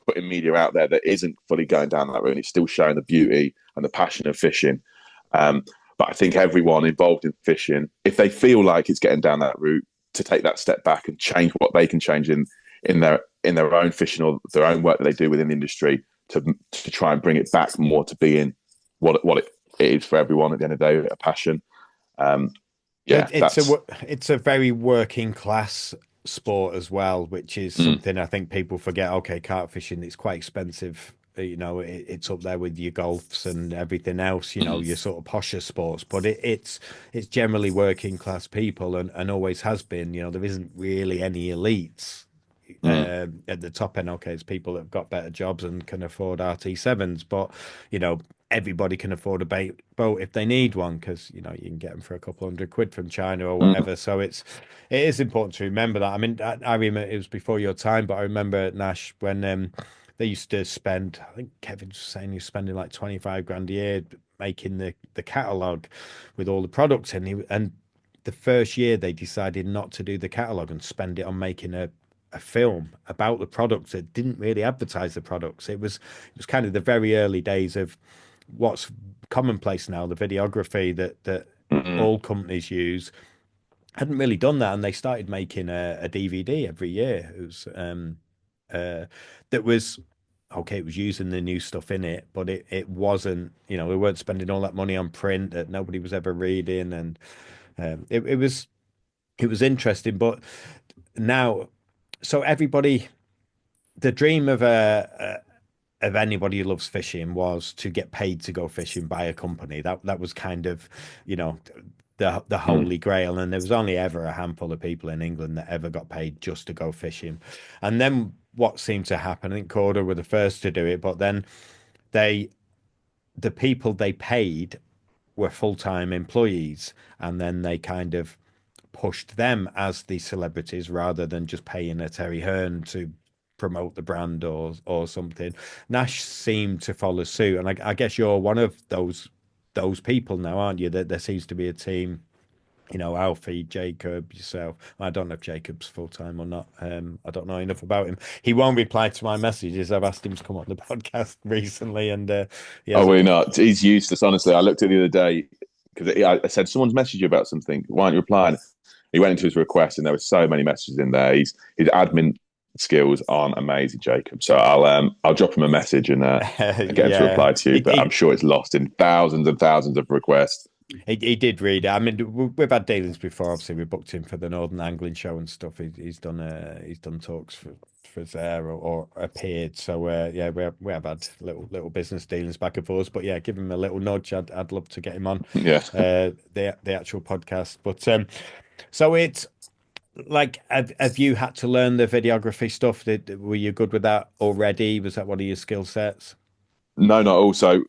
putting media out there that isn't fully going down that route, and it's still showing the beauty and the passion of fishing. But I think everyone involved in fishing, if they feel like it's getting down that route, to take that step back and change what they can change in their own fishing or their own work that they do within the industry to try and bring it back more to being what it is for everyone at the end of the day, a passion. Yeah, that's It's a very working class sport as well, which is mm, something I think people forget. Okay, carp fishing, it's quite expensive. You know, it's up there with your golfs and everything else, you know, mm, your sort of posher sports, but it's generally working class people and always has been. You know, there isn't really any elites mm, at the top end. Okay, it's people that have got better jobs and can afford RT7s, but you know, everybody can afford a boat if they need one because you know you can get them for a couple £100 from China or mm, whatever. So it is important to remember that. I mean, I remember it was before your time, but I remember at Nash when they used to spend. I think Kevin was saying he was spending like 25 grand a year making the catalogue with all the products in. And the first year they decided not to do the catalogue and spend it on making a film about the products. It didn't really advertise the products. It was kind of the very early days of what's commonplace now, the videography that mm, all companies use. Hadn't really done that, and they started making a DVD every year. It was that was okay, it was using the new stuff in it, but it wasn't, you know, we weren't spending all that money on print that nobody was ever reading, and it was interesting. But now, so everybody, the dream of anybody who loves fishing was to get paid to go fishing by a company. That was kind of, you know, the Mm. holy grail. And there was only ever a handful of people in England that ever got paid just to go fishing. And then what seemed to happen, I think Corder were the first to do it, but then they the people they paid were full-time employees, and then they kind of pushed them as the celebrities rather than just paying a Terry Hearn to promote the brand or something. Nash seemed to follow suit, and I guess you're one of those people now, aren't you? That there seems to be a team. You know, Alfie, Jacob, yourself. I don't know if Jacob's full time or not. I don't know enough about him. He won't reply to my messages. I've asked him to come on the podcast recently, and he Oh, hasn't. we're not. He's useless, honestly. I looked at it the other day because I said, someone's messaged you about something. Why aren't you replying? He went into his request and there were so many messages in there. His admin skills aren't amazing, Jacob. So I'll drop him a message and get him to Yeah, reply to you. But I'm sure it's lost in thousands and thousands of requests. he did read it. I mean, we've had dealings before. Obviously, we booked him for the Northern Angling Show and stuff. He's done talks for there or appeared. So yeah, we have had little business dealings back and forth. But yeah, give him a little nudge. I'd love to get him on Yeah. the actual podcast. But so it's like, have you had to learn the videography stuff? Were you good with that already? Was that one of your skill sets? No, not all. So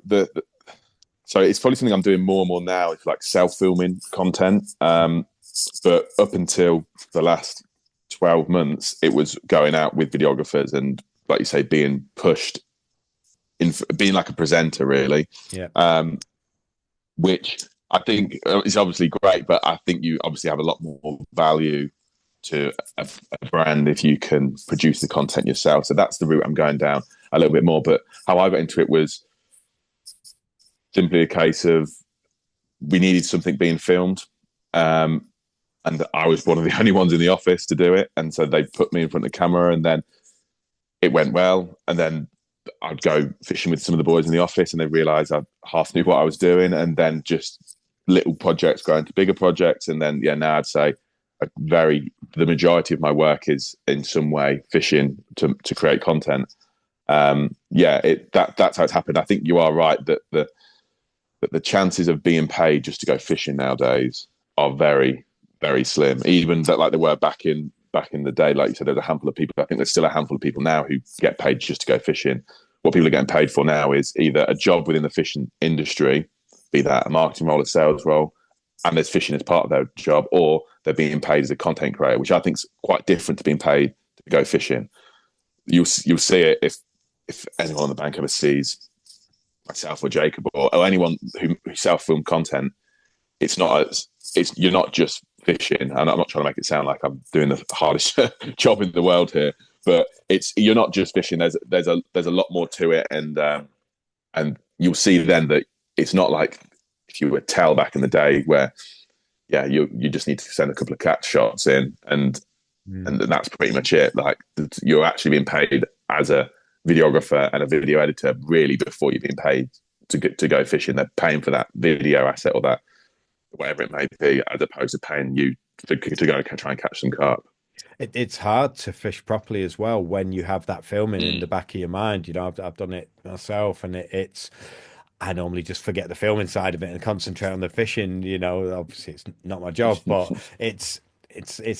it's probably something I'm doing more and more now. It's like self-filming content. But up until the last 12 months, it was going out with videographers and, like you say, being pushed in, being like a presenter, really. Yeah. Which I think is obviously great, but I think you obviously have a lot more value to a brand if you can produce the content yourself. So that's the route I'm going down a little bit more. But how I got into it was simply a case of we needed something being filmed. And I was one of the only ones in the office to do it. And so they put me in front of the camera and then it went well. And then I'd go fishing with some of the boys in the office and they realized I half knew what I was doing. And then just little projects grow into bigger projects. And then, yeah, now I'd say the majority of my work is in some way fishing to create content. That's how it's happened. I think you are right that the chances of being paid just to go fishing nowadays are very, very slim. Even that, like they were back in the day, like you said, there's a handful of people. I think there's still a handful of people now who get paid just to go fishing. What people are getting paid for now is either a job within the fishing industry, be that a marketing role, a sales role, and there's fishing as part of their job, or they're being paid as a content creator, which I think is quite different to being paid to go fishing. You'll see it if anyone on the bank ever sees myself or Jacob or anyone who self-film content. You're not just fishing, and I'm not trying to make it sound like I'm doing the hardest job in the world here, but you're not just fishing. There's a lot more to it, and you'll see then that it's not like if you were tell back in the day where you just need to send a couple of catch shots in and that's pretty much it. Like you're actually being paid as a videographer and a video editor really before you're being paid to go fishing. They're paying for that video asset or that whatever it may be, as opposed to paying you to go try and catch some carp. It's hard to fish properly as well when you have that filming in the back of your mind. You know, I've done it myself, and it's I normally just forget the filming side of it and concentrate on the fishing. You know, obviously it's not my job, but it's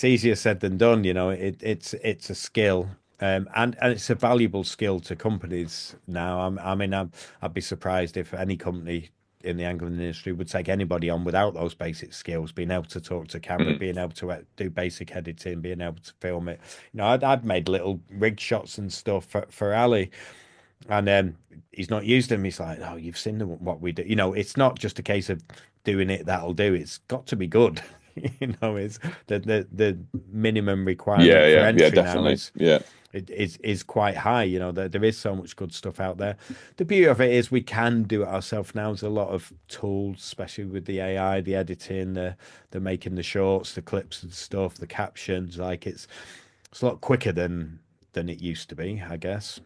easier said than done. You know, it's a skill. And it's a valuable skill to companies now. I'd be surprised if any company in the angling industry would take anybody on without those basic skills, being able to talk to camera, being able to do basic editing, being able to film it. You know, I'd made little rig shots and stuff for Ali, and he's not used them. He's like, "Oh, you've seen what we do." You know, it's not just a case of doing it. That'll do. It's got to be good. You know, it's the minimum requirement for entry definitely. now is quite high. You know, there is so much good stuff out there. The beauty of it is we can do it ourselves now. There's a lot of tools, especially with the AI, the editing, the making the shorts, the clips and stuff, the captions. Like it's a lot quicker than it used to be, I guess.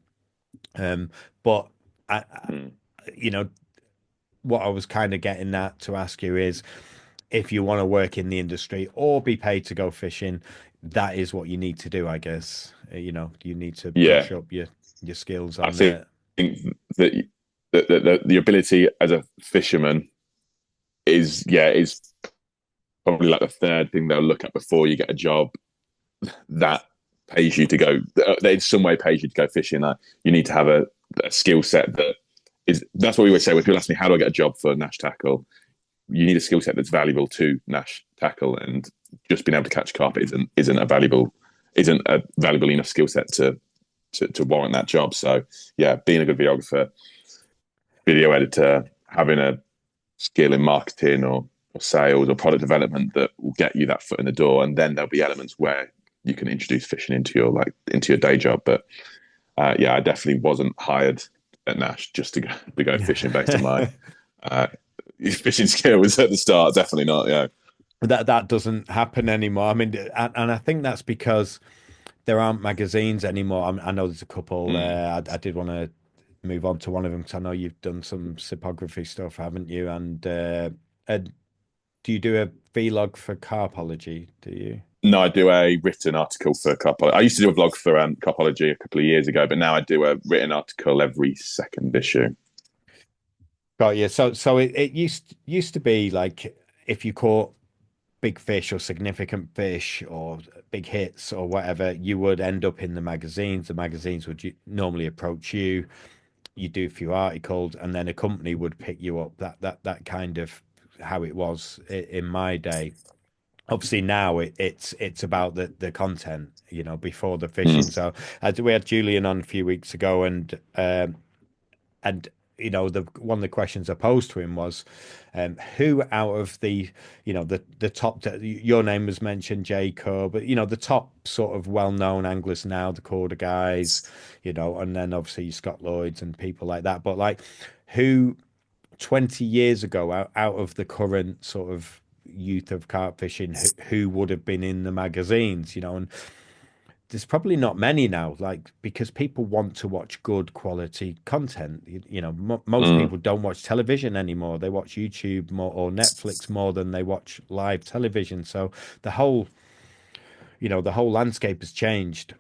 But I, Mm. you know, what I was kind of getting at to ask you is, if you want to work in the industry or be paid to go fishing, that is what you need to do, I guess. You need to Yeah, brush up your skills I on think the. that the ability as a fisherman is probably like the third thing they'll look at before you get a job that pays you to go. That in some way pays you to go fishing. Like you need to have a skill set that is. That's what we always say when people ask me how do I get a job for Nash tackle. You need a skill set that's valuable to Nash tackle, and just being able to catch carp isn't a valuable enough skill set to warrant that job. So yeah, being a good videographer, video editor, having a skill in marketing or sales or product development that will get you that foot in the door, and then there'll be elements where you can introduce fishing into your day job. But yeah, I definitely wasn't hired at Nash just to go fishing based on my uh, fishing skills at the start. Definitely not. Yeah. That doesn't happen anymore. I mean, and I think that's because there aren't magazines anymore. I know there's a couple. Mm. I did want to move on to one of them because I know you've done some typography stuff, haven't you? And do you do a vlog for Carpology? Do you? No, I do a written article for Carpology. I used to do a vlog for Carpology a couple of years ago, but now I do a written article every second issue. Got you. So it used to be like if you caught big fish or significant fish or big hits or whatever, you would end up in the magazines. The magazines would normally approach you. You do a few articles, and then a company would pick you up. That kind of how it was in my day. Obviously now it's about the content, before the Mm. fishing. So we had Julian on a few weeks ago, and the one of the questions I posed to him was, who out of the top, your name was mentioned, Jacob, but the top sort of well-known anglers now, the Corder guys, and then obviously Scott Lloyds and people like that, but like who 20 years ago out of the current sort of youth of carp fishing, who would have been in the magazines, and there's probably not many now, like because people want to watch good quality content. Most Mm. people don't watch television anymore. They watch YouTube more or Netflix more than they watch live television. So the whole, the whole landscape has changed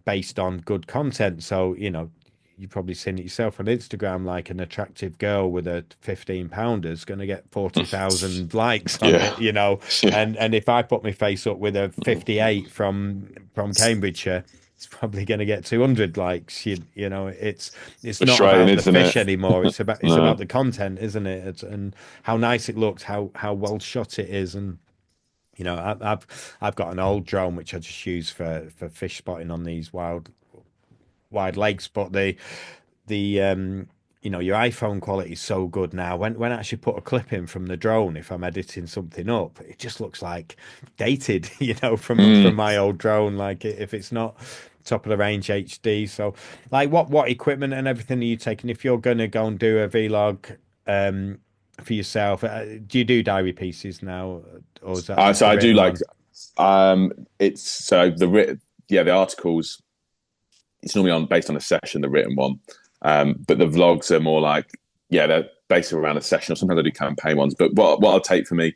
based on good content. So, you've probably seen it yourself on Instagram, like an attractive girl with a 15 pounder is going to get 40,000 likes on Yeah. it. Yeah. And if I put my face up with a 58 from Cambridgeshire, it's probably going to get 200 likes. It's not Frustrating, about the isn't fish it? anymore. It's about No. the content, isn't it? And how nice it looks, how well shot it is, and I've got an old drone which I just use for fish spotting on these wide lakes, but the your iPhone quality is so good now. When I actually put a clip in from the drone, if I'm editing something up, it just looks like dated, from Mm. my old drone. Like if it's not top of the range HD. So, like, what equipment and everything are you taking if you're going to go and do a vlog for yourself? Do you do diary pieces now, or is that just So the I do written like one? it's so the articles it's normally on based on a session, the written one. But the vlogs are more like, yeah, they're based around a session, or sometimes I do campaign ones. But what I'll take for me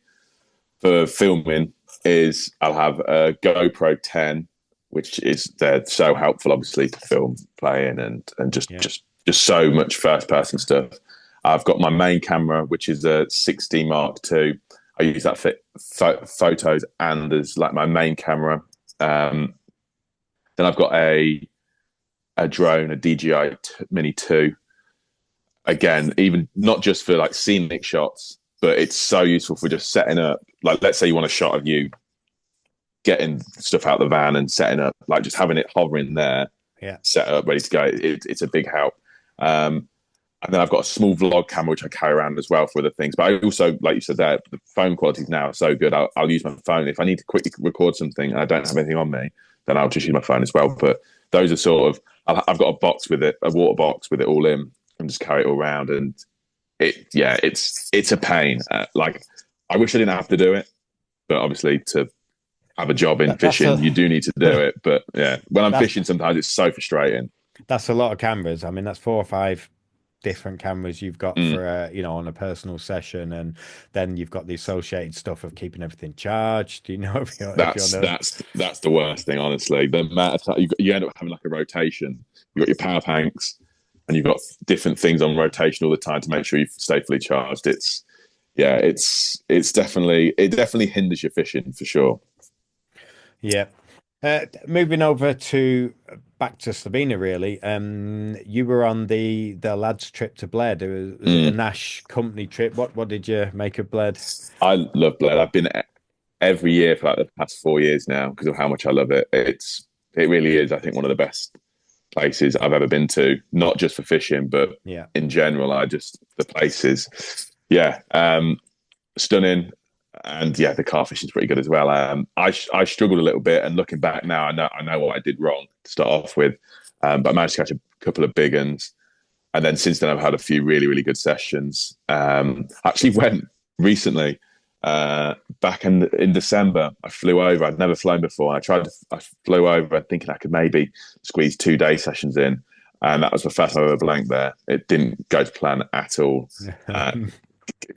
for filming is I'll have a GoPro 10, which is they're so helpful, obviously, to film playing and just Yeah. just so much first person stuff. I've got my main camera, which is a 60 Mark II. I use that for photos and as like my main camera. Then I've got a drone, a DJI Mini 2. Again, even not just for like scenic shots, but it's so useful for just setting up. Like, let's say you want a shot of you getting stuff out of the van and setting up, like just having it hovering there, Yeah. set up, ready to go. It's a big help. And then I've got a small vlog camera which I carry around as well for other things. But I also, like you said, there the phone quality is now so good. I'll use my phone if I need to quickly record something and I don't have anything on me. Then I'll just use my phone as well. But those are sort of I've got a box with it, a water box with it all in, and just carry it all around. And it's a pain. Like I wish I didn't have to do it, but obviously to have a job in That's fishing, you do need to do it. But yeah, when I'm that's fishing, sometimes it's so frustrating. That's a lot of cameras. I mean, that's 4 or 5 different cameras you've got Mm. for on a personal session, and then you've got the associated stuff of keeping everything charged. If you're That's on a that's the worst thing, honestly. The amount of time you end up having like a rotation. You've got your power banks, and you've got different things on rotation all the time to make sure you stay fully charged. It's yeah, it's definitely it definitely hinders your fishing for sure. yeah. Moving over to back to Slovenia, really. You were on the lads' trip to Bled. Was it a Mm. Nash company trip? What did you make of Bled? I love Bled. I've been every year for like the past 4 years now because of how much I love it. It really is, I think, one of the best places I've ever been to, not just for fishing, but Yeah. in general. I just the places, yeah, stunning, and yeah, the carp fishing's pretty good as well. I struggled a little bit, and looking back now, I know what I did wrong to start off with, but I managed to catch a couple of big ones, and then since then I've had a few really good sessions. Actually went recently. Back in December, I flew over. I'd never flown before. I flew over thinking I could maybe squeeze 2 day sessions in, and that was the first time I ever blanked there. It didn't go to plan at all. Uh,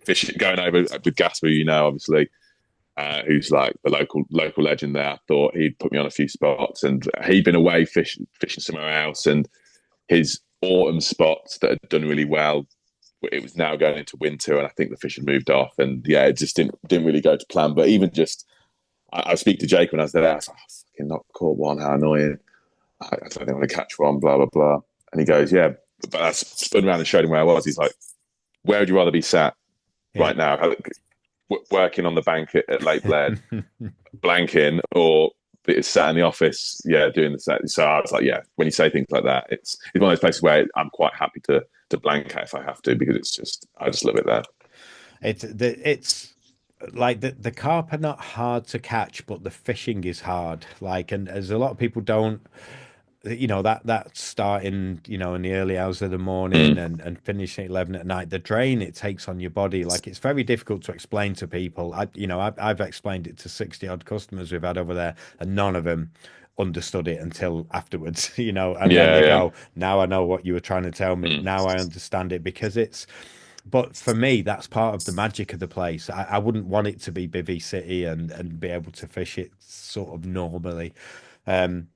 Fishing going over with Gasper, obviously, who's like the local legend there. I thought he'd put me on a few spots, and he'd been away fishing somewhere else, and his autumn spots that had done really well, it was now going into winter, and I think the fish had moved off, and yeah, it just didn't really go to plan. But even just, I speak to Jake when I was there. I was like, oh, fucking not caught one. How annoying! I don't think I'm going to catch one. Blah blah blah. And he goes, yeah. But I spun around and showed him where I was. He's like, where would you rather be sat Yeah. right now? Working on the bank at Lake Bled, blanking, or sat in the office, yeah, doing the set. So I was like, yeah, when you say things like that, it's one of those places where I'm quite happy to blank out if I have to, because I just love it there. It's like the carp are not hard to catch, but the fishing is hard. Like, and as a lot of people don't, that starting, in the early hours of the morning Mm. and finishing at 11 at night, the drain it takes on your body, like it's very difficult to explain to people. I've explained it to 60 odd customers we've had over there, and none of them understood it until afterwards, and then Yeah, they yeah. go, now I know what you were trying to tell me. Mm. Now I understand it, because but for me, that's part of the magic of the place. I wouldn't want it to be Bivvy City and be able to fish it sort of normally. Um,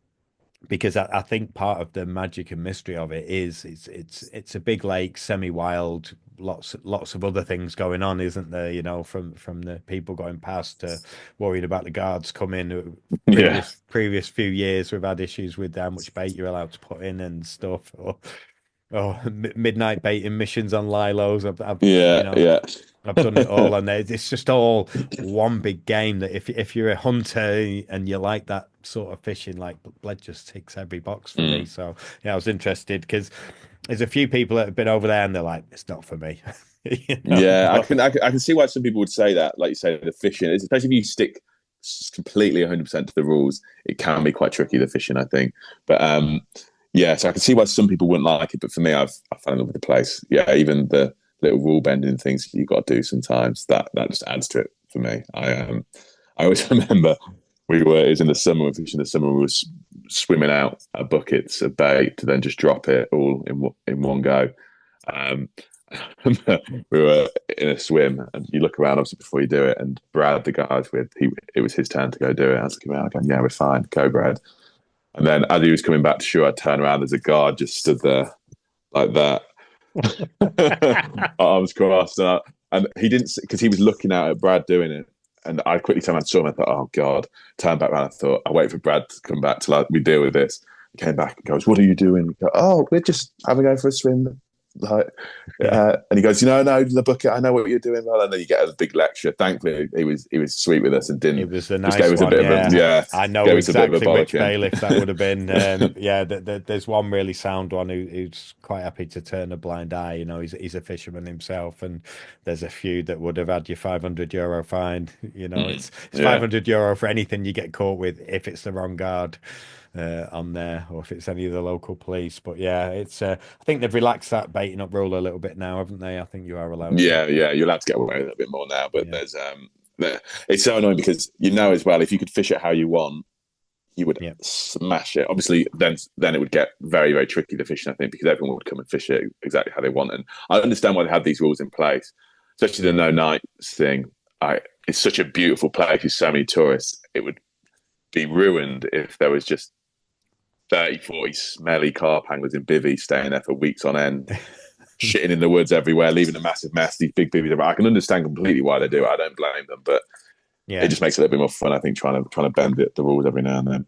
because I think part of the magic and mystery of it is it's a big lake, semi-wild, lots of other things going on, isn't there? From the people going past to worried about the guards coming. Yeah. Previous few years, we've had issues with how much bait you're allowed to put in and stuff, or midnight baiting missions on lilos. Yeah, yeah. I've done it all, and it's just all one big game. That if you're a hunter and you like that sort of fishing, like Bled just ticks every box for me. Mm. So yeah, I was interested because there's a few people that have been over there and they're like, it's not for me, Yeah, But I can see why some people would say that. Like you say, the fishing, especially if you stick completely 100% to the rules, it can be quite tricky, the fishing, I think. But yeah, so I can see why some people wouldn't like it. But for me, I fell in love with the place. Yeah, even the little rule bending things you've got to do sometimes, that just adds to it for me. I always remember it was in the summer, we were fishing the summer, we were swimming out buckets of bait to then just drop it all in one go. Um, we were in a swim, and you look around obviously before you do it. And Brad, the guy I was with, it was his turn to go do it. I was looking around, going, "Yeah, we're fine, go, Brad." And then as he was coming back to shore, I turned around. There's a guard just stood there like that, arms crossed, and he didn't, because he was looking out at Brad doing it. And I quickly turned around and saw him. I thought, "Oh God!" Turned back around. I thought, "I'll wait for Brad to come back till we deal with this." He came back and goes, "What are you doing?" We go, "Oh, we're just having a go for a swim." Like, yeah, and he goes, no, the bucket. I know what you're doing, well. And then you get a big lecture. Thankfully, he was sweet with us and it didn't was the just gave nice us a one. bit of a Yeah, yeah, I know gave us a bit of a exactly which bollocking. bailiff that would have been. Yeah, there's one really sound one who's quite happy to turn a blind eye. He's a fisherman himself, and there's a few that would have had your €500 fine. Mm, It's yeah, €500 for anything you get caught with if it's the wrong guard on there, or if it's any of the local police. But yeah, it's I think they've relaxed that baiting up rule a little bit now, haven't they? I think you are allowed to. yeah. You're allowed to get away with it a bit more now, but Yeah. there's it's so annoying because as well, if you could fish it how you want, you would Yeah. smash it. Obviously, then it would get very, very tricky, the fishing, I think, because everyone would come and fish it exactly how they want. And I understand why they have these rules in place, especially the no nights thing. It's such a beautiful place with so many tourists. It would be ruined if there was just 30, 40 smelly carp anglers in bivvies staying there for weeks on end, shitting in the woods everywhere, leaving a massive mess. These big bivvies. I can understand completely why they do it. I don't blame them, but it Yeah. just makes it a little bit more fun, I think, trying to bend the rules every now and then.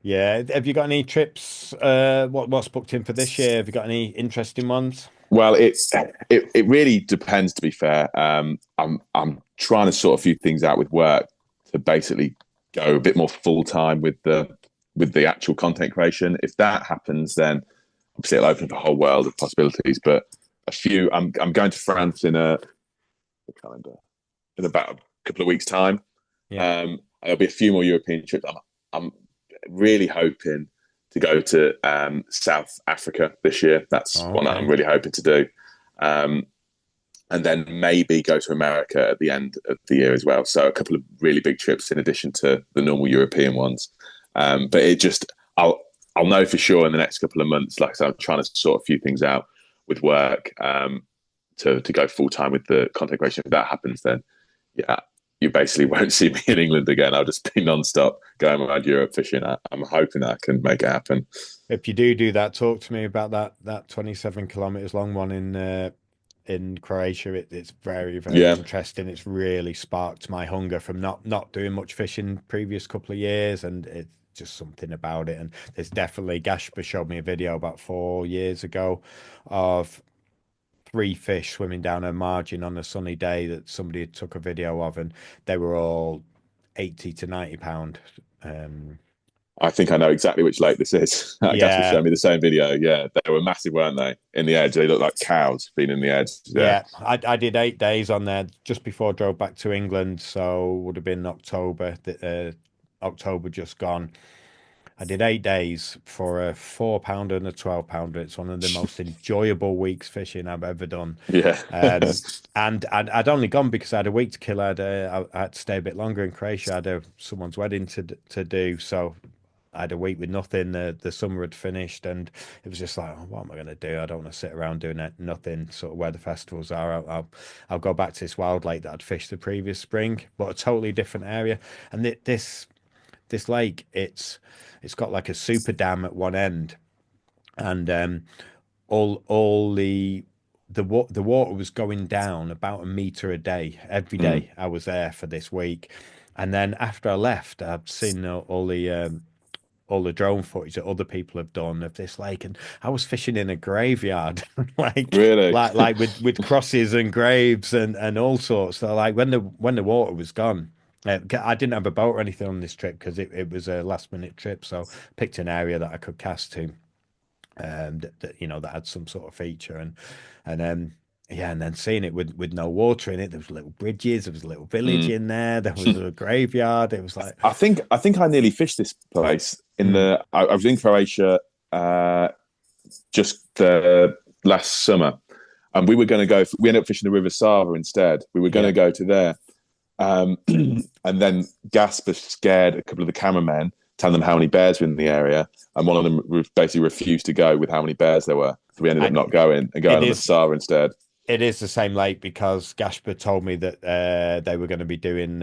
Yeah. Have you got any trips? What's booked in for this year? Have you got any interesting ones? Well, it really depends. To be fair, I'm trying to sort a few things out with work to basically go a bit more full time with the actual content creation. If that happens, then obviously it'll open up a whole world of possibilities. But I'm going to France calendar in about a couple of weeks' time. Yeah. There'll be a few more European trips. I'm really hoping to go to South Africa this year. That's Oh, one that I'm okay. really hoping to do. Um, and then maybe go to America at the end of the year as well. So a couple of really big trips in addition to the normal European ones. But I'll know for sure in the next couple of months. Like I said, I'm trying to sort a few things out with work to go full time with the content creation. If that happens, then yeah, you basically won't see me in England again. I'll just be non-stop going around Europe fishing. I'm hoping that I can make it happen. If you do that, talk to me about that 27 kilometers long one in Croatia. It's very, very Yeah, interesting. It's really sparked my hunger from not doing much fishing previous couple of years, and it's just something about it. And there's definitely Gasper showed me a video about 4 years ago of three fish swimming down a margin on a sunny day that somebody had took a video of, and they were all 80 to 90 pound. Um, I think I know exactly which lake this is. Gasper yeah, showed me the same video. Yeah, they were massive, weren't they? In the edge, they looked like cows being in the edge. Yeah, yeah. I did 8 days on there just before I drove back to England, so would have been October. October just gone. I did 8 days for a 4 pounder and a 12 pounder. It's one of the most enjoyable weeks fishing I've ever done. yeah, Um, and I'd only gone because I had a week to kill. I had to stay a bit longer in Croatia. I had someone's wedding to do, so I had a week with nothing. The summer had finished, and it was just like, oh, what am I going to do? I don't want to sit around doing nothing. Sort of where the festivals are. I'll go back to this wild lake that I'd fished the previous spring, but a totally different area. And this lake, it's got like a super dam at one end, and all the water was going down about a meter a day every mm, day. I was there for this week, and then after I left, I've seen all the drone footage that other people have done of this lake, and I was fishing in a graveyard, like really. with crosses and graves and all sorts. So like when the water was gone. I didn't have a boat or anything on this trip because it was a last minute trip, so picked an area that I could cast to, that had some sort of feature, and yeah, and then seeing it with no water in it. There was little bridges, there was a little village Mm. in there, there was a graveyard. It was like, I think I nearly fished this place mm, I was in Croatia just last summer, and we were going to go. We ended up fishing the River Sava instead. We were going yeah, to go to there, and then Gasper scared a couple of the cameramen, telling them how many bears were in the area, and one of them basically refused to go with how many bears there were. So we ended up and not going and going it on the is Sava instead. it is the same lake because Gasper told me that they were going to be doing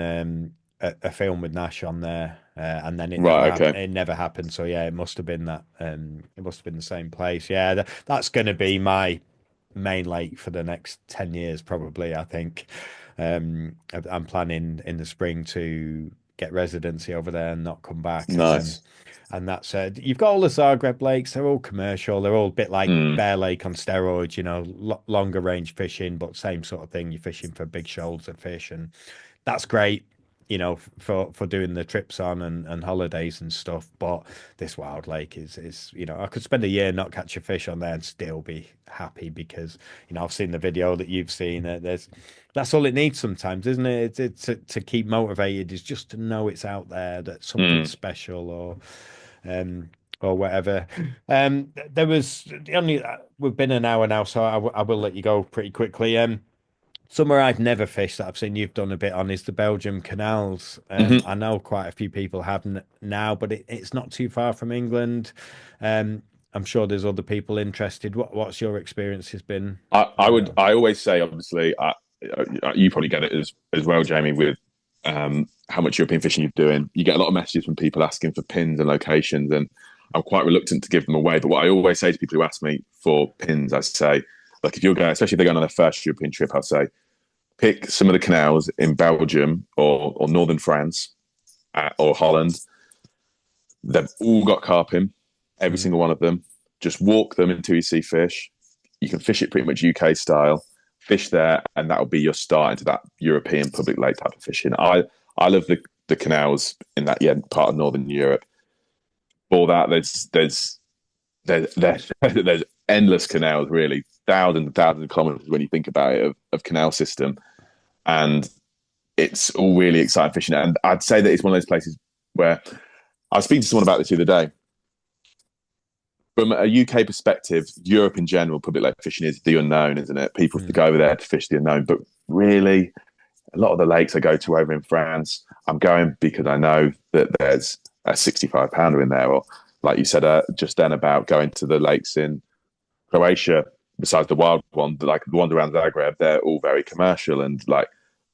a film with Nash on there, and then it never Right. happened. Okay. It never happened. So yeah, it must have been that. It must have been the same place. Yeah, that's going to be my main lake for the next 10 years, probably. I think I'm planning in the spring to get residency over there and not come back, Nice. and that's you've got all the Zagreb lakes. They're all commercial. They're all a bit like Mm, Bear Lake on steroids, longer range fishing, but same sort of thing. You're fishing for big shoals of fish, and that's great, for doing the trips on and holidays and stuff. But this wild lake is I could spend a year not catch a fish on there and still be happy because I've seen the video that you've seen. That's all it needs sometimes, isn't it? To keep motivated is just to know it's out there, that something mm. special um or whatever. There was the only we've been an hour now, so I will let you go pretty quickly. Somewhere I've never fished that I've seen you've done a bit on is the Belgium canals. Hmm. I know quite a few people have now, but it's not too far from England. Um, I'm sure there's other people interested. What's your experience has been? I always say, obviously, you probably get it as well, Jamie, with how much European fishing you're doing. You get a lot of messages from people asking for pins and locations, and I'm quite reluctant to give them away. But what I always say to people who ask me for pins, I say, like, if you're going, especially if they're going on their first European trip, I'll say, pick some of the canals in Belgium or northern France or Holland. They've all got carp in, every Mm. single one of them. Just walk them until you see fish. You can fish it pretty much UK style. Fish there, and that'll be your start into that European public lake type of fishing. I love the canals in that part of Northern Europe. For that, there's endless canals, really, thousands and thousands of kilometers when you think about it of canal system, and it's all really exciting fishing. And I'd say that it's one of those places where I was speaking to someone about this the other day. From a UK perspective, Europe in general, public lake fishing is the unknown, isn't it? People Mm. go over there to fish the unknown, but really, a lot of the lakes I go to over in France, I'm going because I know that there's a 65 pounder in there, or like you said just then about going to the lakes in Croatia. Besides the wild one, like the ones around Zagreb, they're all very commercial, and like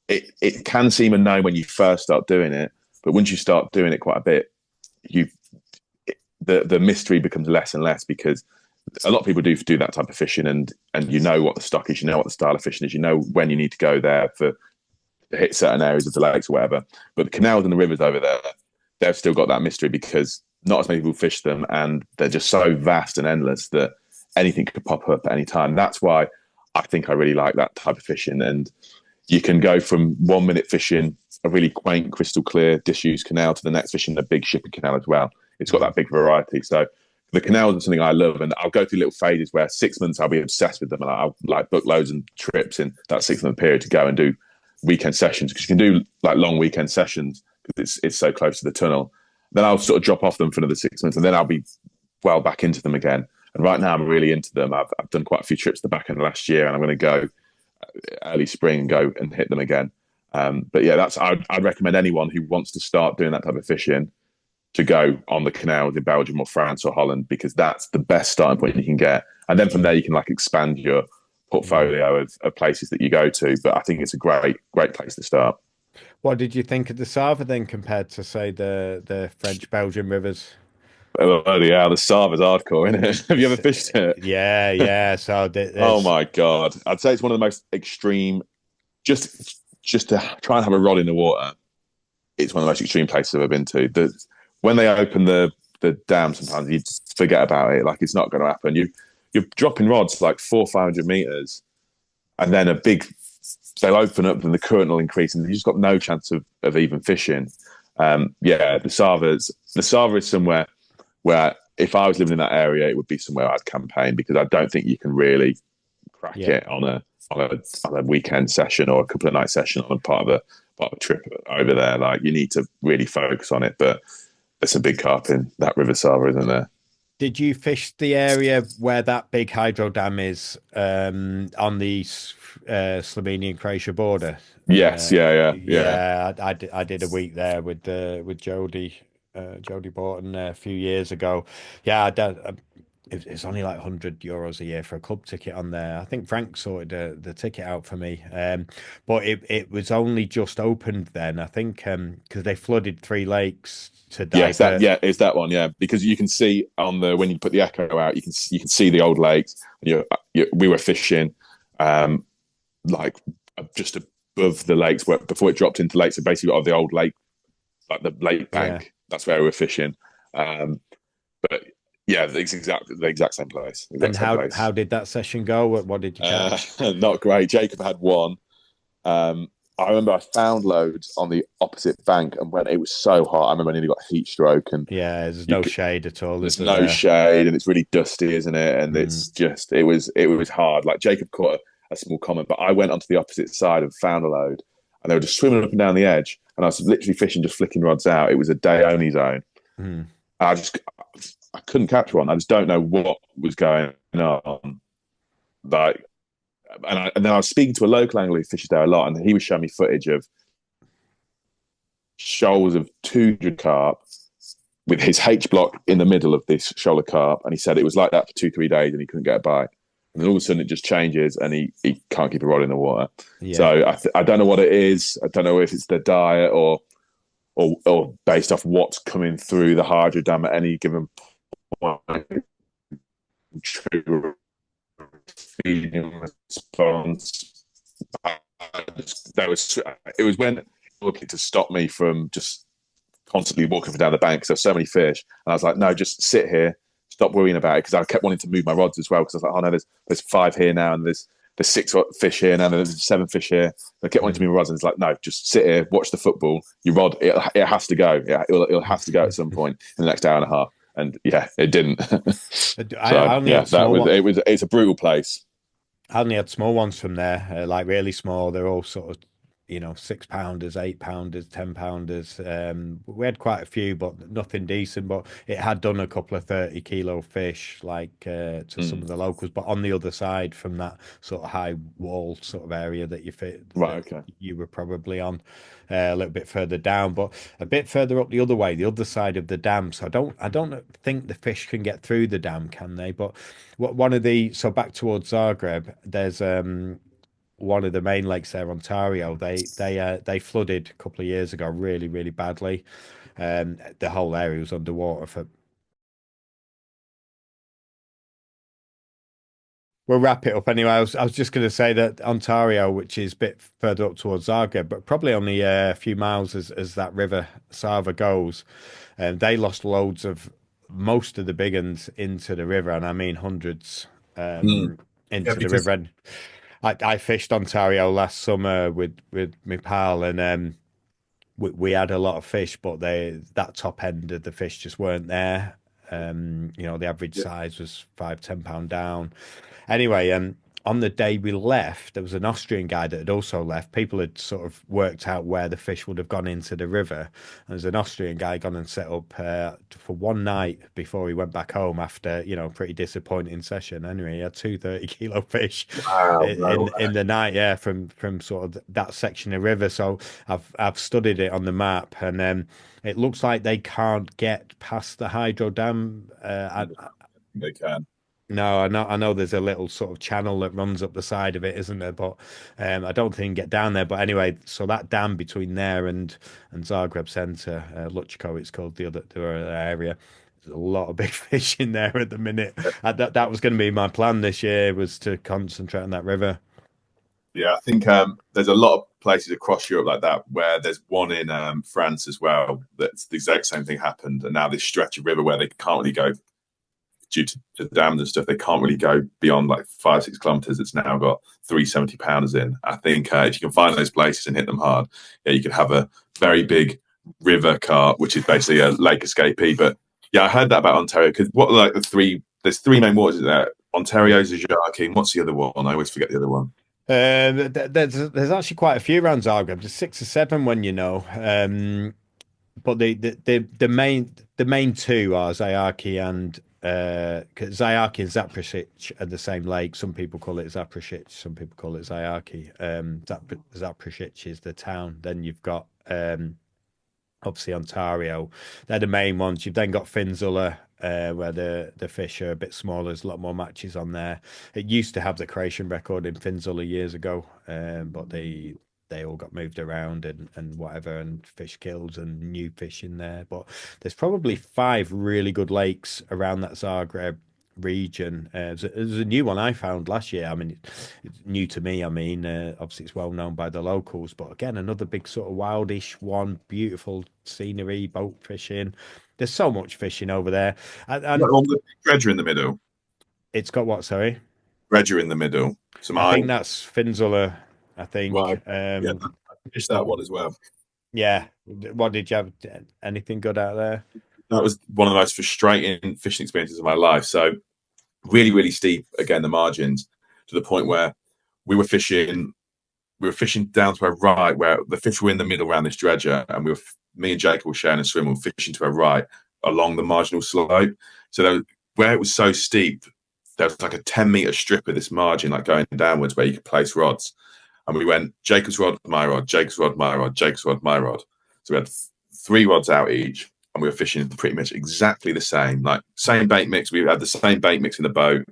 it can seem unknown when you first start doing it, but once you start doing it quite a bit, you the mystery becomes less and less, because a lot of people do that type of fishing, and you know what the stock is, you know what the style of fishing is, you know when you need to go there to hit certain areas of the lakes or whatever. But the canals and the rivers over there, they've still got that mystery because not as many people fish them, and they're just so vast and endless that anything could pop up at any time. That's why I think I really like that type of fishing. And you can go from 1 minute fishing a really quaint, crystal clear, disused canal to the next fishing a big shipping canal as well. It's got that big variety. So the canals are something I love, and I'll go through little phases where 6 months I'll be obsessed with them, and I'll like book loads of trips in that 6 month period to go and do weekend sessions, because you can do like long weekend sessions because it's so close to the tunnel. Then I'll sort of drop off them for another 6 months, and then I'll be well back into them again. And right now I'm really into them. I've done quite a few trips the back end of last year, and I'm going to go early spring and go and hit them again. But yeah, I'd recommend anyone who wants to start doing that type of fishing to go on the canals in Belgium or France or Holland, because that's the best starting point you can get. And then from there, you can like expand your portfolio of places that you go to. But I think it's a great place to start. What did you think of the Sava then compared to say the French Belgian rivers? Oh, yeah, the Sava's hardcore, isn't it? Have you ever fished it? Yeah, yeah. So Oh there's my God. I'd say it's one of the most extreme, just to try and have a rod in the water. It's one of the most extreme places I've ever been to. When they open the dam, sometimes you just forget about it. Like it's not going to happen. You're dropping rods like 400-500 meters, and then they'll open up and the current will increase, and you just got no chance of even fishing. Yeah, the Sava is somewhere where if I was living in that area, it would be somewhere I'd campaign, because I don't think you can really crack yeah. it on a weekend session or a couple of night session on a part of a trip over there. Like you need to really focus on it. But there's a big carp in that River Sava, isn't there? Did you fish the area where that big hydro dam is on the Slovenian Croatia border? Yes, yeah. Yeah, I did a week there with Jody Jody Borton a few years ago. Yeah, it's only like €100 a year for a club ticket on there. I think Frank sorted the ticket out for me, but it was only just opened then. I think because they flooded three lakes to Yes, divert. it's that one. Yeah, because you can see on the when you put the echo out, you can see the old lakes. We were fishing, like just above the lakes where before it dropped into lakes. So basically, of the old lake, like the lake bank. Yeah. That's where we were fishing. But yeah, it's the exact same place. And how did that session go? What did you catch? Not great. Jacob had one. I remember I found loads on the opposite bank, and when it was so hot, I remember I nearly got heat stroke. And Yeah, there's no shade at all. there's no shade, and it's really dusty, isn't it? And it's just it was hard. Like Jacob caught a small comment, but I went onto the opposite side and found a load, and they were just swimming up and down the edge, and I was literally fishing, just flicking rods out. It was a day only zone. Mm. I couldn't catch one. I just don't know what was going on. Like and then I was speaking to a local angler who fishes there a lot, and he was showing me footage of shoals of 200 carp with his H block in the middle of this shoal of carp, and he said it was like that for 2-3 days, and he couldn't get a bite. And then all of a sudden, it just changes, and he can't keep a rod in the water. Yeah. So I don't know what it is. I don't know if it's the diet or based off what's coming through the hydro dam at any given point. Feeding response. It was when looking to stop me from just constantly walking down the bank because there's so many fish, and I was like, no, just sit here, stop worrying about it, because I kept wanting to move my rods as well, because I was like, oh no, there's 5 here now, and there's 6 fish here now, and there's 7 fish here. I kept wanting to move my rods, and it's like, no, just sit here, watch the football. Your rod, it has to go. Yeah, it'll have to go at some point in the next hour and a half. And yeah, it didn't. It's a brutal place. I only had small ones from there, like really small. They're all sort of, 6-pounders, 8-pounders, 10-pounders. We had quite a few, but nothing decent. But it had done a couple of 30-kilo fish, like to some of the locals. But on the other side, from that sort of high wall sort of area that you fit, you were probably on a little bit further down, but a bit further up the other way, the other side of the dam. So I don't think the fish can get through the dam, can they? But so back towards Zagreb, there's one of the main lakes there, Ontario. They flooded a couple of years ago, really, really badly. The whole area was underwater for. We'll wrap it up anyway. I was just going to say that Ontario, which is a bit further up towards Zagreb, but probably only a few miles as that river Sava goes, and they lost loads of most of the big ones into the river, and I mean hundreds into the river. And I fished Ontario last summer with my pal, and we had a lot of fish, but that top end of the fish just weren't there. The average size was 5-10 pound down. Anyway, on the day we left, there was an Austrian guy that had also left. People had sort of worked out where the fish would have gone into the river. And there's an Austrian guy gone and set up for one night before he went back home after, a pretty disappointing session. Anyway, he had 2 30-kilo fish in the night, yeah, from sort of that section of river. So I've studied it on the map, and it looks like they can't get past the hydro dam. They can. No, I know there's a little sort of channel that runs up the side of it, isn't there? But I don't think you can get down there. But anyway, so that dam between there and Zagreb Centre, Luchko, it's called, the other area. There's a lot of big fish in there at the minute. That was going to be my plan this year, was to concentrate on that river. Yeah, I think there's a lot of places across Europe like that, where there's one in France as well. That's the exact same thing happened. And now this stretch of river where they can't really go, due to the dams and stuff, they can't really go beyond like 5-6 kilometers. It's now got 370-pounders in. I think if you can find those places and hit them hard, you could have a very big river carp, which is basically a lake escapee. But yeah, I heard that about Ontario, because there's 3 main waters there. Ontario's a Zajarki, and what's the other one? I always forget the other one. There's actually quite a few around Zagreb. There's 6 or 7 when but the main 2 are Zajarki and Zajarki and Zapršić are the same lake. Some people call it Zapršić, some people call it Zajarki. Zapršić is the town. Then you've got obviously Ontario. They're the main ones. You've then got Finzula, where the fish are a bit smaller. There's a lot more matches on there. It used to have the Croatian record in Finzula years ago, but they all got moved around and whatever, and fish killed and new fish in there. But there's probably 5 really good lakes around that Zagreb region. There's a new one I found last year. I mean, it's new to me. I mean, obviously it's well known by the locals, but again, another big sort of wildish one, beautiful scenery, boat fishing. There's so much fishing over there. And the dredger in the middle. It's got what, sorry? Dredger in the middle. I think that's Finzula. I think. Well, I fished that one as well. Yeah. What did you have? Anything good out there? That was one of the most frustrating fishing experiences of my life. So really, really steep, again, the margins, to the point where we were fishing down to our right, where the fish were in the middle around this dredger, and me and Jacob were sharing a swim, and fishing to our right along the marginal slope. So where it was so steep, there was like a 10-meter strip of this margin, like going downwards, where you could place rods. And we went Jacob's rod, my rod, Jacob's rod, my rod, Jacob's rod, my rod. So we had 3 rods out each, and we were fishing pretty much exactly the same, like same bait mix. We had the same bait mix in the boat,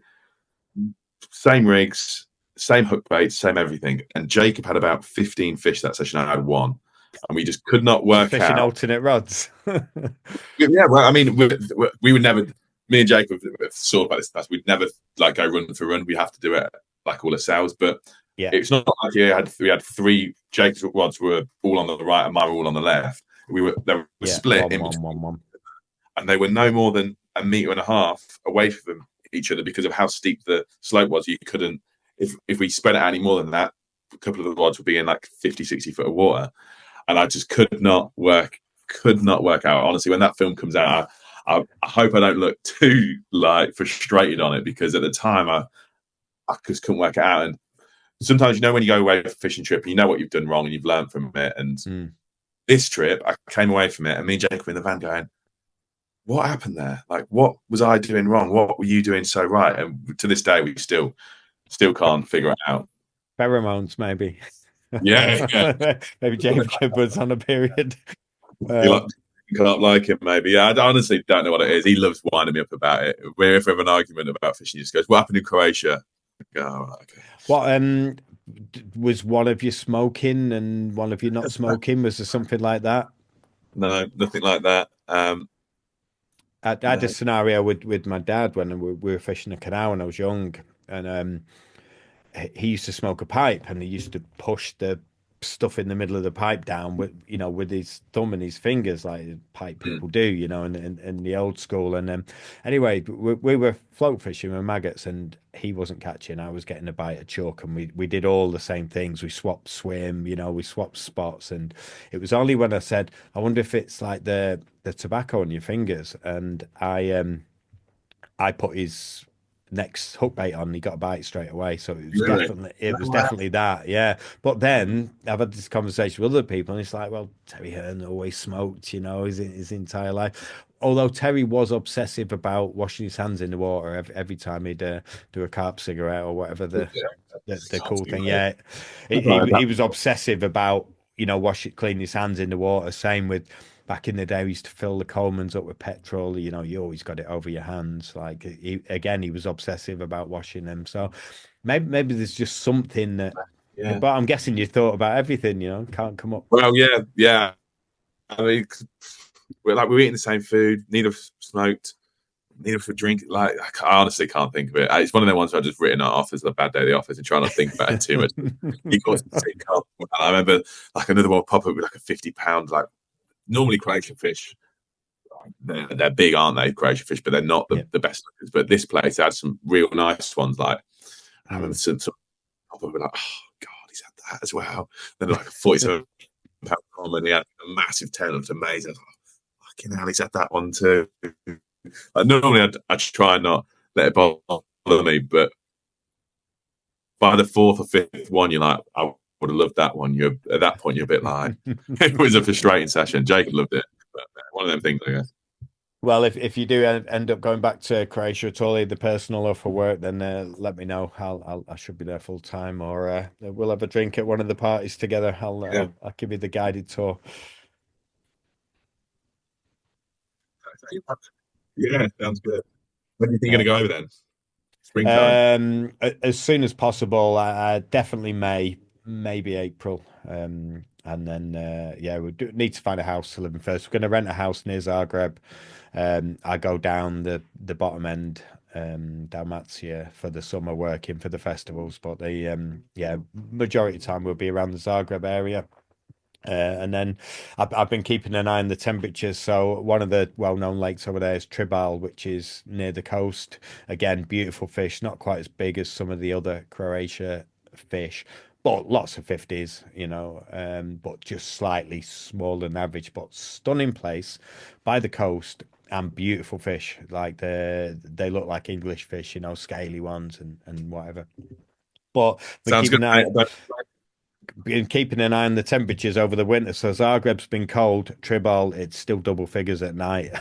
same rigs, same hook baits, same everything. And Jacob had about 15 fish that session. I had one, and we just could not work fishing out. alternate rods. Yeah, well, I mean, we would never. Me and Jacob have thought about this. We'd never like go run for run. We have to do it like all ourselves. But yeah, it's not like we had 3 Jacob's rods were all on the right and mine were all on the left. They were split in between, and they were no more than 1.5 meters away from each other because of how steep the slope was. You couldn't, if we spread it out any more than that, a couple of the rods would be in like 50, 60 foot of water, and I just could not work out. Honestly, when that film comes out, I hope I don't look too like frustrated on it, because at the time I just couldn't work it out. And sometimes, when you go away for a fishing trip, you know what you've done wrong and you've learned from it. And this trip, I came away from it, and me and Jacob in the van going, what happened there? Like, what was I doing wrong? What were you doing so right? And to this day, we still can't figure it out. Pheromones, maybe. Yeah. Maybe Jacob was on a period. Can't like him, maybe. Yeah, I honestly don't know what it is. He loves winding me up about it. If we have an argument about fishing, he just goes, "What happened in Croatia?" I go, "Oh, right, okay." What was one of you smoking and one of you not smoking? Was there something like that? No, nothing like that. I had a scenario with my dad when we were fishing a canal when I was young, and he used to smoke a pipe, and he used to push the stuff in the middle of the pipe down with his thumb and his fingers, like pipe people do, in the old school. And anyway, we were float fishing with maggots, and he wasn't catching. I was getting a bite of chuck, and we did all the same things. We swapped swim, we swapped spots, and it was only when I said, I wonder if it's like the tobacco on your fingers, and I put his next hook bait on, he got a bite straight away. So it was definitely that, yeah. But then I've had this conversation with other people, and it's like, well, Terry Hearn always smoked, his entire life. Although Terry was obsessive about washing his hands in the water every time he'd do a carp cigarette or whatever the cool thing. Yeah, he was obsessive about clean his hands in the water. Same with. Back in the day, we used to fill the Colemans up with petrol. You always got it over your hands. Like he was obsessive about washing them. So maybe there's just something that. Yeah. But I'm guessing you thought about everything. Can't come up. Well, yeah. I mean, we're eating the same food. Neither smoked. Neither for drink. Like, I honestly can't think of it. It's one of the ones where I've just written it off as a bad day at the office and try not to think about it too much. I remember like another one pop up with like a 50-pound like. Normally Croatian fish, they're big, aren't they? Croatian fish, but they're not the best lookers. But this place had some real nice ones. Like I remember some like, oh god, he's had that as well. Then like a 47-pound common, he had a massive tail. It was amazing. I was like, fucking hell, he's had that one too. Like, normally I'd try and not let it bother me, but by the 4th or 5th one, you're like, I would have loved that one. At that point, you're a bit like, it was a frustrating session. Jake loved it, but one of them things, I guess. Well, if you do end up going back to Croatia at all, either personal or for work, then let me know. I should be there full time, or we'll have a drink at one of the parties together. I'll give you the guided tour. Yeah, sounds good. When do you think you're going to go over then? Springtime? As soon as possible. Definitely May. Maybe April, and then we need to find a house to live in first. We're going to rent a house near Zagreb. I go down the bottom end, Dalmatia, for the summer, working for the festivals. But the majority of the time we'll be around the Zagreb area. And then I've been keeping an eye on the temperatures. So one of the well-known lakes over there is Tribal, which is near the coast. Again, beautiful fish, not quite as big as some of the other Croatia fish, but lots of 50s, but just slightly smaller than average, but stunning place by the coast and beautiful fish. Like they look like English fish, scaly ones and whatever. But sounds good. Been keeping an eye on the temperatures over the winter. So Zagreb's been cold. Tribal, it's still double figures at night.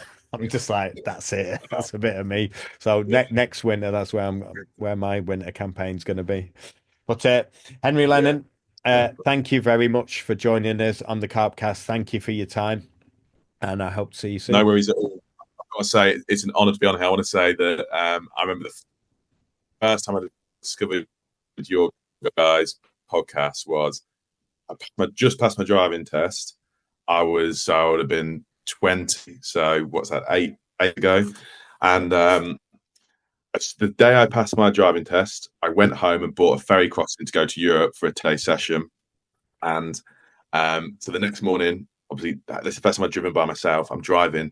I'm just like, that's it. That's a bit of me. So next winter, that's where my winter campaign's going to be. But Henry Yeah. Lennon, thank you very much for joining us on the Carpcast. Thank you for your time, and I hope to see you No soon. worries at all. I've got to say, it's an honour to be on here. I want to say that I remember the first time I discovered your guys' podcast was I just passed my driving test. I would have been 20. So what's that, eight ago? And the day I passed my driving test, I went home and bought a ferry crossing to go to Europe for a day session. And so the next morning, obviously, this is the first time I've driven by myself. I'm driving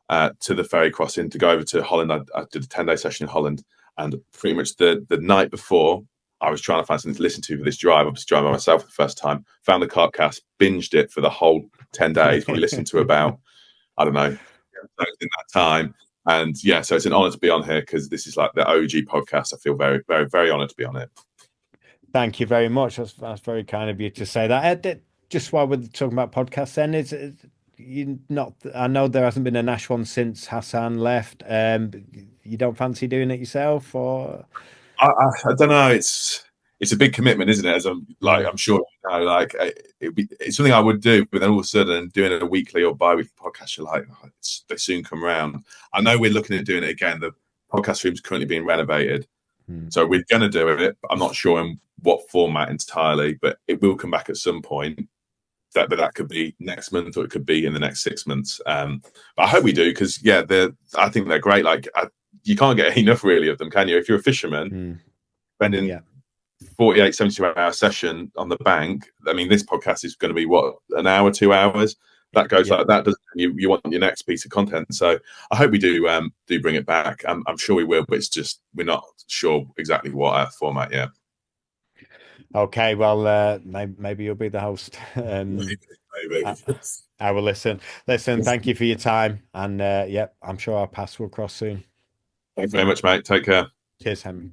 to the ferry crossing to go over to Holland. I did a 10-day session in Holland. And pretty much the night before, I was trying to find something to listen to for this drive. I was driving by myself for the first time, found the Carpcast, binged it for the whole 10 days, probably listened to about, I don't know, in that time. And yeah, so it's an honor to be on here because this is like the OG podcast. I feel very, very, very honored to be on it. Thank you very much. That's very kind of you to say that. Just while we're talking about podcasts, then is you not? I know there hasn't been a Nash one since Hassan left. You don't fancy doing it yourself, or I don't know. It's a big commitment, isn't it? As I'm sure you know, like it's something I would do, but then all of a sudden doing a weekly or bi-weekly podcast, you're like, oh, they soon come round. I know we're looking at doing it again. The podcast room's currently being renovated, so we're going to do it. But I'm not sure in what format entirely, but it will come back at some point. That could be next month, or it could be in the next 6 months. But I hope we do because I think they're great. Like you can't get enough really of them, can you? If you're a fisherman, spending 48, 72-hour session on the bank. I mean, this podcast is going to be what, an hour, 2 hours. That goes like that. Doesn't you want your next piece of content? So I hope we do bring it back. I'm sure we will, but it's just we're not sure exactly what format yet. Okay, well, maybe you'll be the host. Maybe. I will listen. Listen, thank you for your time, and I'm sure our paths will cross soon. Thanks very much, mate. Take care. Cheers, Henry.